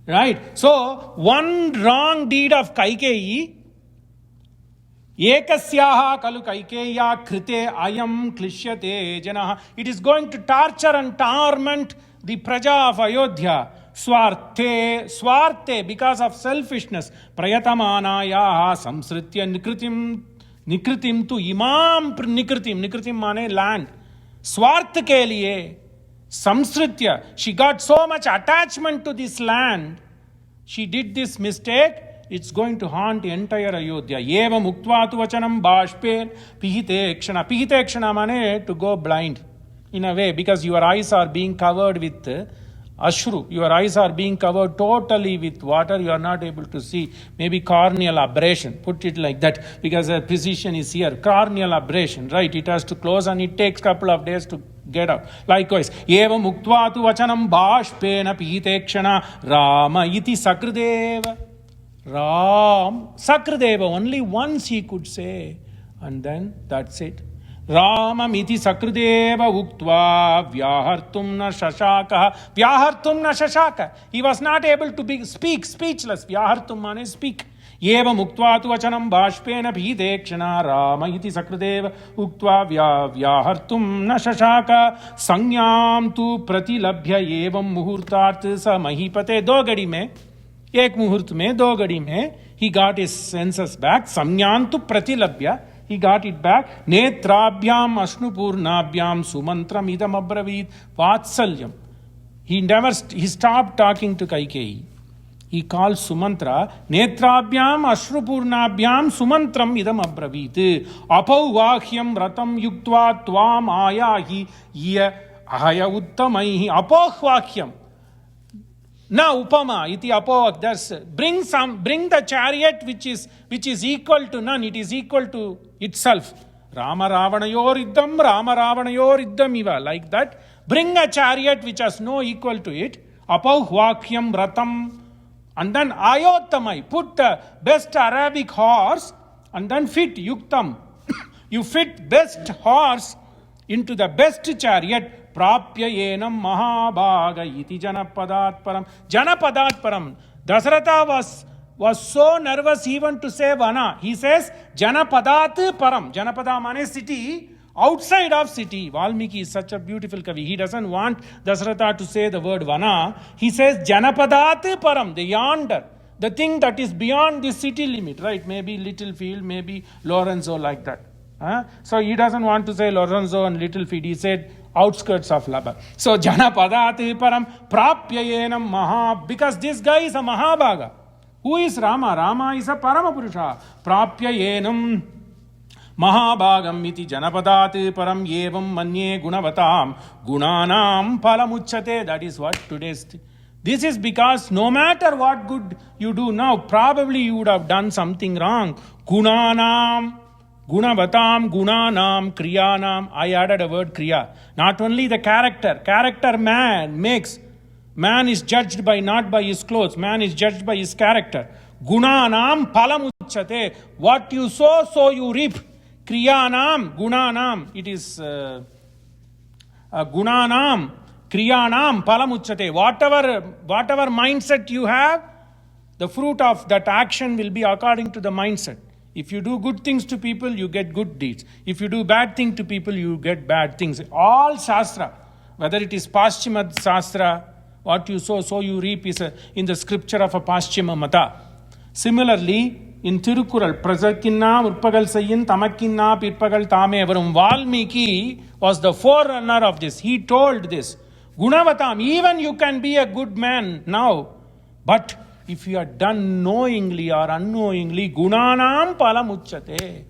Right? So one wrong deed of Kaikeyi, Ekasyaha kalu Kaikeyi krite ayam klishyate janaha. It is going to torture and torment the praja of Ayodhya. Swarte, because of selfishness. Prayatamanaya samsritya nikritim tu imam nikritim mane land. Swart ke liye samsritya. She got so much attachment to this land. She did this mistake. It's going to haunt the entire Ayodhya. Eva muktva tu vachanam bashpen pihite kshana. Pihite kshana mane to go blind in a way, because your eyes are being covered with Ashru, your eyes are being covered totally with water, you are not able to see. Maybe corneal aberration, put it like that, because a physician is here. Corneal aberration, right? It has to close and it takes couple of days to get out. Likewise, eva muktva tu vachanam bashpena pitekshana Rama iti sakrideva. Ram, sakrideva, only once he could say, and then that's it. Ramamiti sakrideva uktva vyahartum na shashaka. Vyahartum na shashaka. He was not able to speak, speechless. Vyahartum mane speak. Eva muktva tu vachanam bashpena bhidekshana Rama iti sakrideva uktva vyahartum na shashaka. Sanyam tu pratilabhya evam muhurtart sa mahipate. Do gadi mein, ek muhurt mein, do gadi mein, he got his senses back. Sanyam tu pratilabhya. He got it back. Netrabhyam ashnupurnabhyam sumantram idam abravit vatsalyam. He stopped talking to Kaikeyi. He called Sumantra. Netrabhyam ashrupurnabhyam sumantram idam abravit. Apauvahyam ratam yuktva tvam ayahi iya ahaya uttamaihi. Apauvahyam. Na upama iti apovak. That's bring the chariot which is equal to none. It is equal to itself. Rama Ravanayor iddam iva. Like that. Bring a chariot which has no equal to it. Apauhvakyam ratam. And then ayottamai. Put the best Arabic horse and then fit yuktam. You fit best horse into the best chariot. Prapya yenam mahabhaga iti janapadat param. Janapadat param. Dasaratha was so nervous even to say vana. He says janapadat param. Janapada means city, outside of city. Valmiki is such a beautiful kavi. He doesn't want Dasaratha to say the word vana. He says janapadat param, the yonder, the thing that is beyond the city limit, right? Maybe Littlefield, maybe Lorenzo, like that. So he doesn't want to say Lorenzo and Littlefield. He said outskirts of Lubbock. So janapadati param prapya yenam maha. Because this guy is a mahabhaga. Who is Rama? Rama is a paramapurusha. Prapya yenam mahabhagam iti janapadati param yevam manye gunavatam gunanam palamucchate. That is what today's this is because no matter what good you do now, probably you would have done something wrong. Gunanam, gunavatam, gunanam, kriyanam. I added a word kriya. Not only the character. Character man makes. Man is judged by not by his clothes. Man is judged by his character. Gunanam palamucchate. What you sow, so you reap. Kriyanam, gunanam. It is gunanam, kriyanam palamucchate. Whatever mindset you have, the fruit of that action will be according to the mindset. If you do good things to people, you get good deeds. If you do bad things to people, you get bad things. All Shastra, whether it is Paschima Shastra, what you sow, so you reap, is in the scripture of a Paschima Mata. Similarly, in Thirukural, Prazakinna Urpagal Sayin Tamakinna Pirpagal Tame Varum, Valmiki was the forerunner of this. He told this. Gunavatam, even you can be a good man now, but if you are done knowingly or unknowingly, gunanam palamucchate.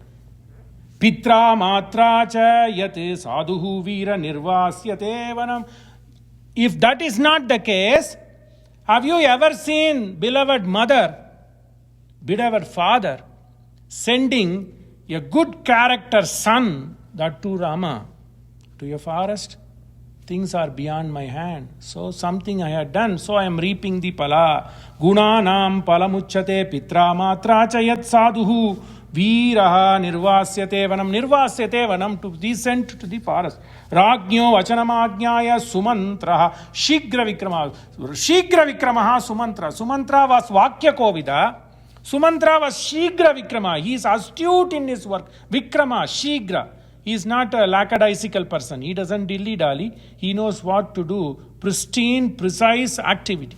Pitra matra cha yat sadhuhu veera nirvasyate vanam. If that is not the case, have you ever seen beloved mother, beloved father, sending a good character son, that to Rama, to a forest? Things are beyond my hand. So something I had done, so I am reaping the pala. Gunanam palamucchate pitra matra cha yat sadhuhu veeraha nirvasyate vanam. Nirvasyate vanam, to be sent to the forest. Ragnyo vachanamajnaya sumantraha shigra vikrama. Shigra vikramaha sumantra. Sumantra was vakya kovida. Sumantra was shigra vikrama. He is astute in his work. Vikrama, shigra. He is not a lackadaisical person. He doesn't dilly-dally. He knows what to do. Pristine, precise activity.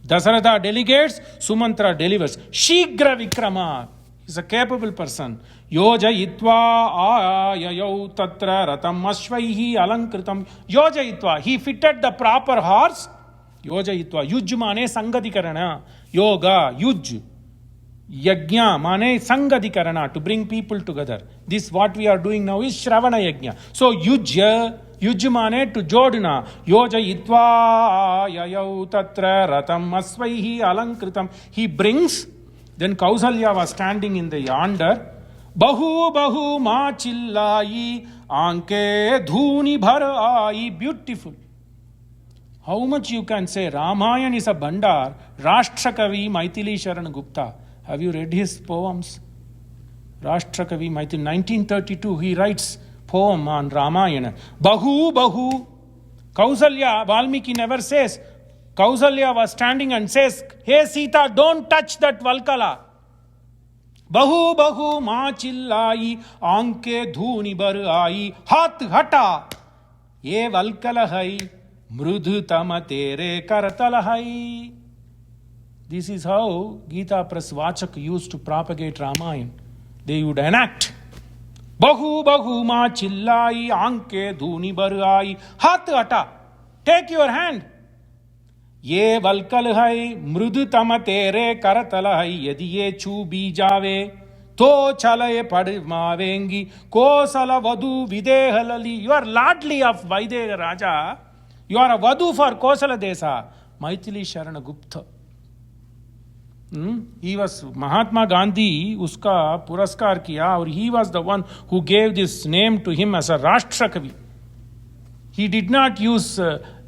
Dasaratha delegates, Sumantra delivers. Shigra Vikrama. He is a capable person. Yoja itva ayayau tatra ratam ashvaihi alankritam. Yoja itva. He fitted the proper horse. Yoja itva. Yuj mane sangadikarana. Yoga, yuj. Yajna mane sangadikarana, to bring people together. This what we are doing now is Shravana Yajna. So Yujya, युज् माने to जोडना, योजयित्वा ययौ तत्र रथम अस्वैहि अलंकृतम. He brings. Then Kausalya was standing in the yonder. Bahu bahu ma chillayi anke dhuni bhar aayi. Beautiful. How much you can say Ramayana is a Bhandar. Rashtrakavi Maithili Sharan Gupta. Have you read his poems? Rashtrakavi Maithili, 1932, he writes poem on Ramayana. Bahu bahu. Kausalya, Valmiki never says. Kausalya was standing and says, hey Sita, don't touch that Valkala. Bahu bahu ma chillayi anke dhuni bar aayi. Hat hata. Ye Valkala hai. Mrudhu tama tere karatala hai. This is how Gita Prasvachak used to propagate Ramayana. They would enact. Bahu bahu ma chillayi anke dhuni bar aayi. Hat hata. Take your hand. Ye valkal hai mrudu tama tere karatala hai. Yadi ye chu bhi jave to chalaye padmavengi. Kosala vadu videhalali. You are ladli of Vaideha Raja. You are a vadu for Kosala Desa. Maithili Sharana Gupta. He was Mahatma Gandhi, uska puraskar kiya, और he was the one who gave this name to him as a Rashtrakavi. He did not use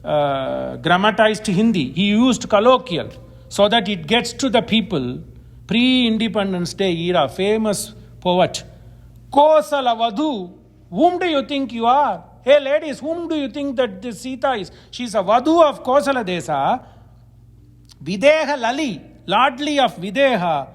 grammatized Hindi. He used colloquial so that it gets to the people. Pre-Independence Day era, famous poet. Kosala Vadhu, whom do you think you are? Hey ladies, whom do you think that this Sita is? She's a Vadhu of Kosala Desa. Videha Lali, लाडली of Videha.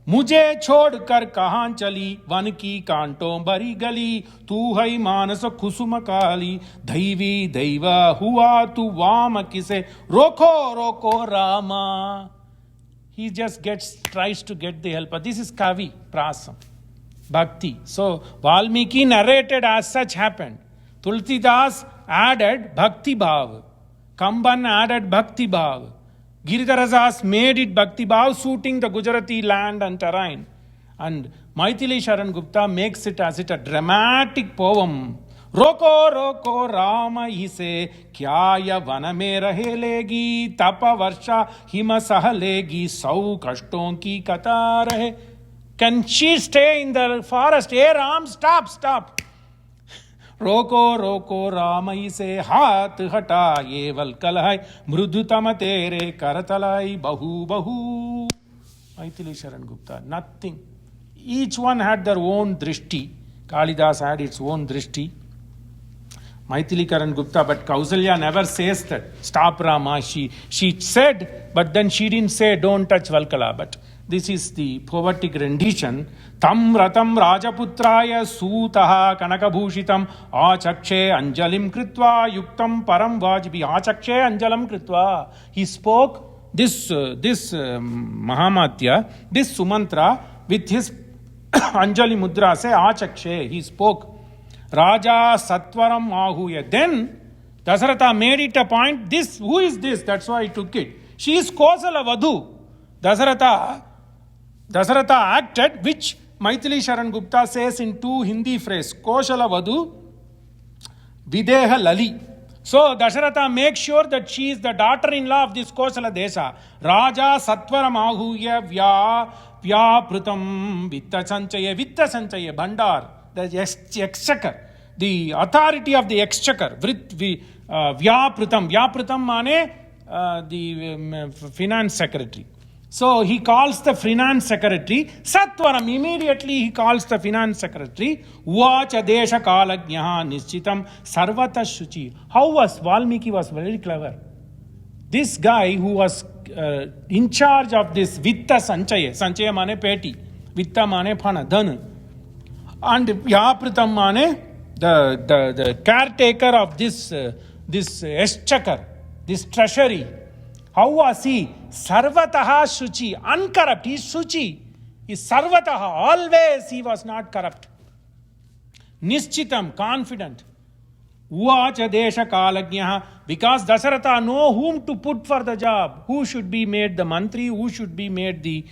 मुझे छोड़कर कहां चली one की कांटों भरी गली. तू है मानस कुसुम काली दैवी दैवा हुआ तू वाम किसे रोको रोको Rama. He just tries to get the help. This is Kavi, Prasam, Bhakti. So Valmiki narrated as such happened. Tulsidas added Bhakti Bhav. Kamban added Bhakti Bhav. Giridharas made it Bhakti Bhav, suiting the Gujarati land and terrain. And Maithili Sharan Gupta makes it as a dramatic poem. Roko roko Rama hise kya ya vana mein rahelegi. Tapa varsha hima sahalegi. Sau kashton ki kata rahe. Can she stay in the forest? Hey Ram, stop. रोको रोको रामई से हाथ हटा. ये वलकल है मृदुतम तेरे करतलाई. बहू बहू. Maithili Sharan Gupta, nothing. Each one had their own drishti. Kalidas had its own drishti. Maithili Sharan Gupta, but Kausalya never says that. Stop Rama. She said, but then she didn't say don't touch Valkala. But this is the poetic rendition. Tam ratam rajaputraya sutaha kanakabhushitam achakshe anjalim kritva yuktam param vajbi. Achakshe anjalam kritva. He spoke this Mahamatya, this Sumantra with his Anjali Mudra. Say achakshe. He spoke. Raja Satwaram Ahuya. Then Dasaratha made it a point. This, who is this? That's why he took it. She is Kosala Vadhu. Dasaratha acted, which Maithili Sharan Gupta says in two Hindi phrases. Kosala Vadhu, Videha Lali. So Dasaratha makes sure that she is the daughter-in-law of this Kosala Desa. Raja Satwaram Ahuya Vyaprutam Vitta Sanchaye Bhandar. The exchequer, the authority of the exchequer, Vyaprutam. Vyaprutam mane the finance secretary. So he calls the finance secretary Satwaram. Immediately he calls the finance secretary Uvacha Desha Kalagyaha Nischitam Sarvata Shuchi. How was Valmiki was very clever. This guy who was in charge of this Vitta Sanchaya. Sanchaya mane peti. Vitta mane phana, dhan. And Vyapritam mane, the caretaker of this exchequer, this treasury. How was he? Sarvataha Shuchi, uncorrupt. He is Shuchi. He is Sarvataha. Always he was not corrupt. Nischitam, confident. Uvacha desha kalagnya, because Dasaratha know whom to put for the job, who should be made the mantri, who should be made the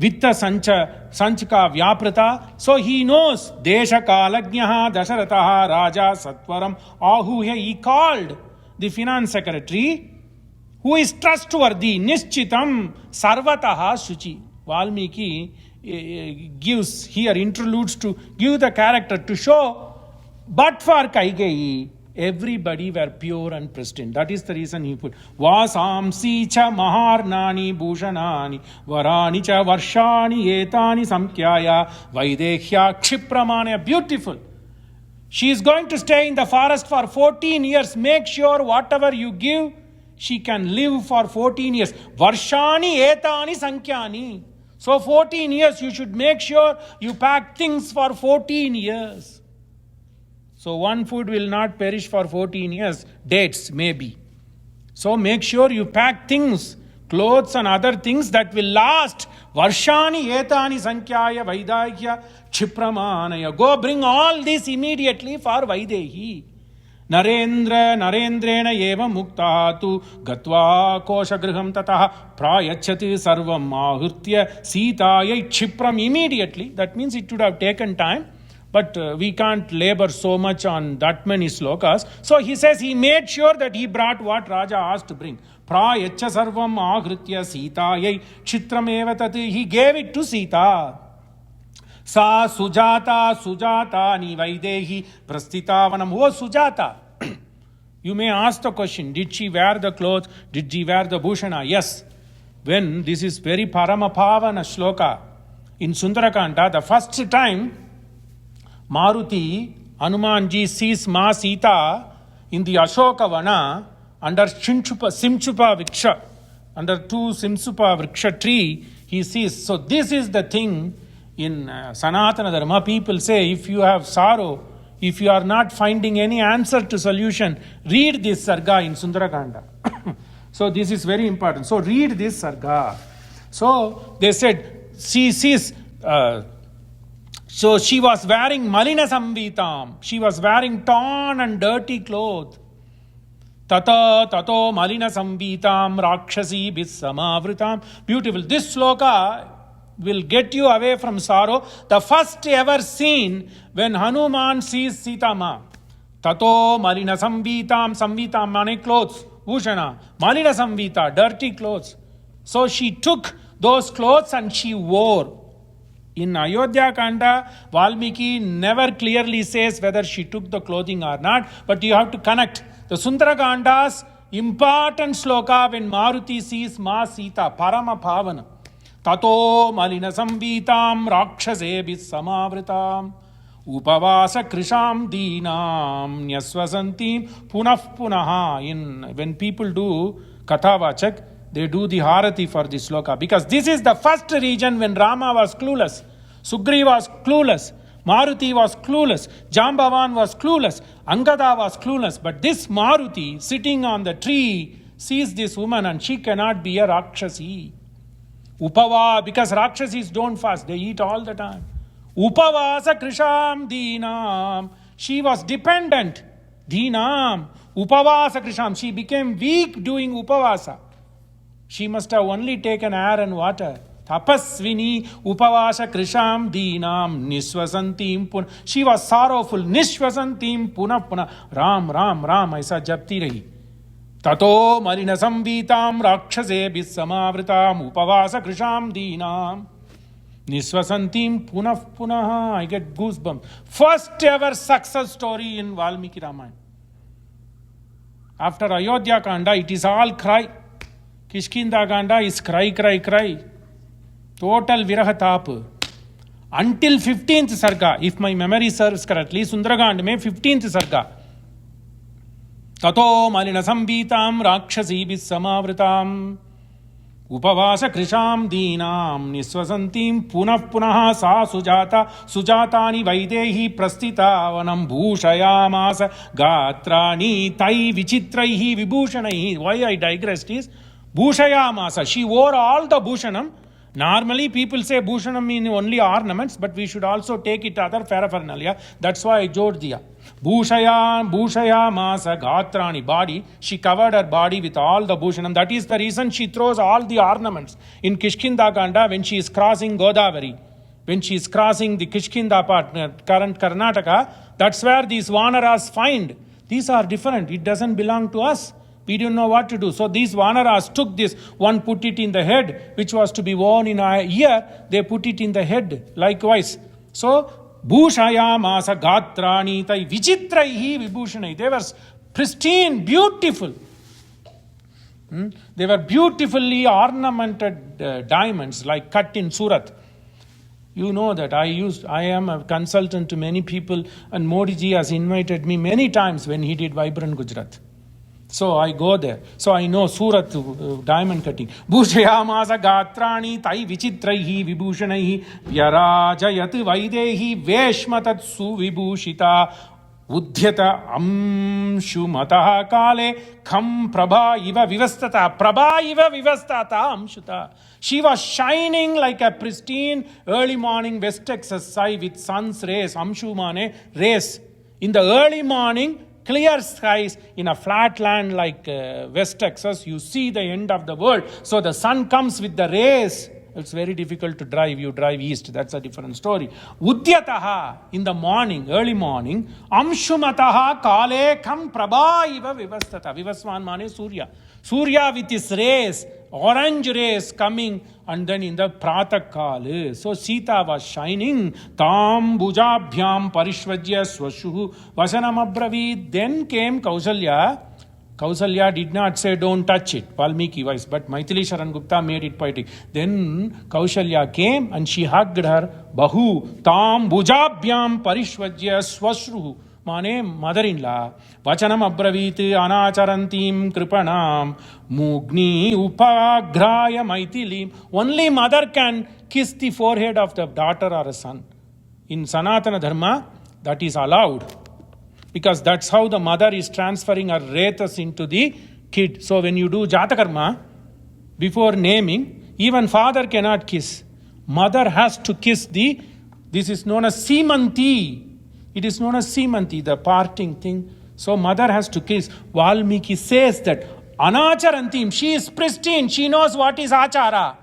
vitta sanchaka vyaprata. So he knows desha kalagnya Dasaratha raja satvaram ahuya. He called the finance secretary, who is trustworthy, nishchitam sarvataha shuchi. Valmiki gives here interludes to give the character to show. But for Kaikeyi, everybody were pure and pristine. That is the reason he put Vasamsi cha maharnani bhushanani varani cha varshani etani samkyaya vaidehya kshipramanya. Beautiful. She is going to stay in the forest for 14 years. Make sure whatever you give, she can live for 14 years. Varshani etani sankyani. So 14 years you should make sure you pack things for 14 years. So one food will not perish for 14 years. Dates maybe. So make sure you pack things, clothes and other things that will last. Varshani etani sankyaya vaidahya kshipramanaya. Go bring all this immediately for Vaidehi. Narendrena eva muktatu gatva kosha griham tataha prayachati sarvam ahurtya sitayai kshipram. Immediately. That means it would have taken time. But we can't labor so much on that many slokas. So he says he made sure that he brought what Raja asked to bring. Prayacha sarvam agritya Sitayai chitram tat. He gave it to Sita. Sa Sujata ni Vaidehi prastitavanam. Oh Sujata. You may ask the question, did she wear the clothes? Did she wear the bhushana? Yes. When this is very paramapavana shloka in Sundarakanda, the first time Maruti, Hanumanji sees Ma Sita in the Ashokavana under Simchupa Vriksha, under two Simchupa Vriksha tree, he sees. So this is the thing in Sanatana Dharma. People say, if you have sorrow, if you are not finding any answer to solution, read this sarga in Sundarakanda. So this is very important. So read this sarga. So they said, she sees... So she was wearing malina samvitam. She was wearing torn and dirty clothes. Tato malina samvitam rakshasi bisamavritam. Beautiful. This sloka will get you away from sorrow. The first ever scene when Hanuman sees Sita Ma. Tato malina samvitam mane clothes. Bhushana. Malina samvita, dirty clothes. So she took those clothes and she wore. In Ayodhya Kanda, Valmiki never clearly says whether she took the clothing or not, but you have to connect. The Sundara Kanda's important sloka when Maruti sees Ma Sita, Parama Pavana. Tato malina samvitam rakshase bisamavritam upavasa krisham dinam nyasvasantim punah punaha. When people do Kathavachak, they do the Harati for the sloka. Because this is the first region when Rama was clueless. Sugri was clueless. Maruti was clueless. Jambavan was clueless. Angada was clueless. But this Maruti sitting on the tree sees this woman and she cannot be a Rakshasi. Upava, because Rakshasis don't fast. They eat all the time. Upavasa krisham dinam. She was dependent. Dinam. Upavasa krisham. She became weak doing upavasa. She must have only taken air and water. Tapasvini upavasa krisham dinam niswasantim pun. She was sorrowful. Niswasantim punah. Ram, aisa japti rahi. Tato marina samvitam rakshase bisamavritam upavasa krisham dinam niswasantim punah. I get goosebumps. First ever success story in Valmiki Ramayana. After Ayodhya Kanda, it is all cry. Kishkinda Ganda is cry. Total viraha tap. Until 15th sarga, if my memory serves correctly, Sundaragand mein 15th sarga. Tato malina samvitam rakshasi bisamavritam upavasa krisham dinam niswasantim punah sa sujatani vaidehi prastitavanam bhushayamasa gatrani tai vichitraihi vibhushanaihi. Why I digressed is Bhushayamasa. She wore all the bhushanam. Normally people say bhushanam mean only ornaments, but we should also take it other paraphernalia. That's why I jod diya. Bhushayamasa Gatrani, body. She covered her body with all the bhushanam. That is the reason she throws all the ornaments. In Kishkinda Kanda, when she is crossing Godavari, when she is crossing the Kishkinda part, current Karnataka, that's where these Vanaras find. These are different. It doesn't belong to us. We don't know what to do. So these Vanaras took this, one put it in the head, which was to be worn in a ear, they put it in the head likewise. So, Bhushayamasa Gatrani Tai Vichitraihi Vibhushanai. They were pristine, beautiful. They were beautifully ornamented diamonds, like cut in Surat. You know that I am a consultant to many people, and Modi ji has invited me many times when he did Vibrant Gujarat. So I go there. So I know Surat diamond cutting. Bhushayamasa Gatrani Tai Vichitraihi Vibhushanaihi Vyarajayat Vaidehi Veshmatat Suvibhushita Udhyata Amshumataha Kale Kham Prabha Iva Vivastata. Prabha Iva Vivastata Amshuta. She was shining like a pristine early morning West Texas sky with sun's rays. Amshumane rays. In the early morning, clear skies in a flat land like West Texas, you see the end of the world. So the sun comes with the rays. It's very difficult to drive. You drive east. That's a different story. Udyataha, in the morning, early morning. Amshumataha kale kam prabha iva vivastata. Vivasvan mane Surya. Surya with his rays, orange rays coming, and then in the pratakal. So Sita was shining. Tam bhujabhyam parishvajya swashuhu vasanam abravid. Then came Kausalya. Kausalya did not say don't touch it, Valmiki voice, but Maithili Sharan Gupta made it poetic. Then Kausalya came and she hugged her. Bahu tam bhujabhyam parishvajya swashruhu. Mane mother-in-law. Vachanam abravit anacharantim kripanam mugni upagraya maithilim. Only mother can kiss the forehead of the daughter or a son. In Sanatana Dharma, that is allowed. Because that's how the mother is transferring her rethas into the kid. So when you do Jatakarma, before naming, even father cannot kiss. Mother has to kiss this is known as Simanti. It is known as Simanti, the parting thing. So mother has to kiss. Valmiki says that Anacharantim, she is pristine, she knows what is Achara.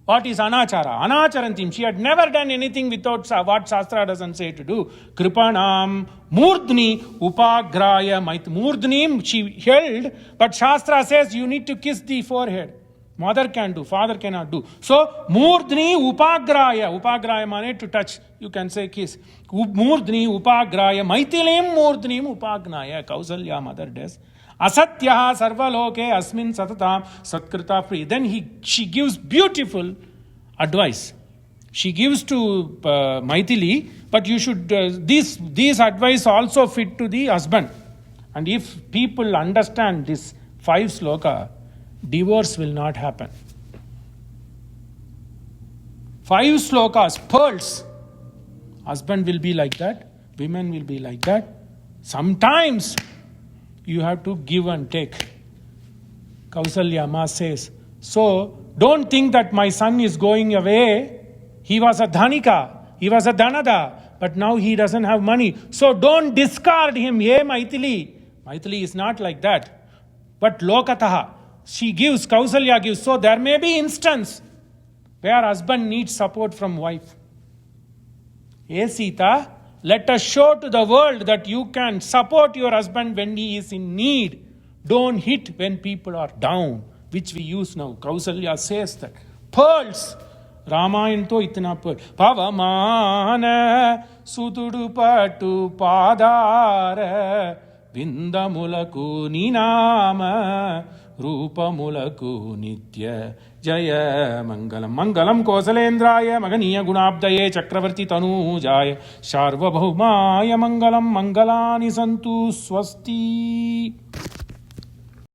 What is Anachara? Anacharantim. She had never done anything without what Shastra doesn't say to do. Kripanam Murdni Upagraya Mait. Murdni she held, but Shastra says you need to kiss the forehead. Mother can do, father cannot do. So Murdni Upagraya. Upagraya mane to touch. You can say kiss. Murdni Upagraya Maithilim Murdnim Upagnaya. Kausalya mother does. Asatyaha sarvaloke asmin satatam satkrita pri. Then she gives beautiful advice. She gives to Maithili, but you should, these advice also fit to the husband. And if people understand this 5 sloka, divorce will not happen. 5 slokas, pearls. Husband will be like that, women will be like that. Sometimes you have to give and take. Kausalya Ma says, so don't think that my son is going away. He was a dhanika, he was a dhanada, but now he doesn't have money. So don't discard him. Hey Maithili. Maithili is not like that. But lokataha, she gives, Kausalya gives. So there may be instance where husband needs support from wife. Hey Sita, let us show to the world that you can support your husband when he is in need. Don't hit when people are down, which we use now. Kausalya says that. Pearls. Ramayana to itna pearl. Pavamana sutudu patu padara vindamulaku ninama rupamulaku nitya jaya mangalam. Mangalam Kausalendraya Maganiya Gunabdaye Chakravarti Tanujaya Sharvabhaumaya Mangalam Mangalani Santu Swasti.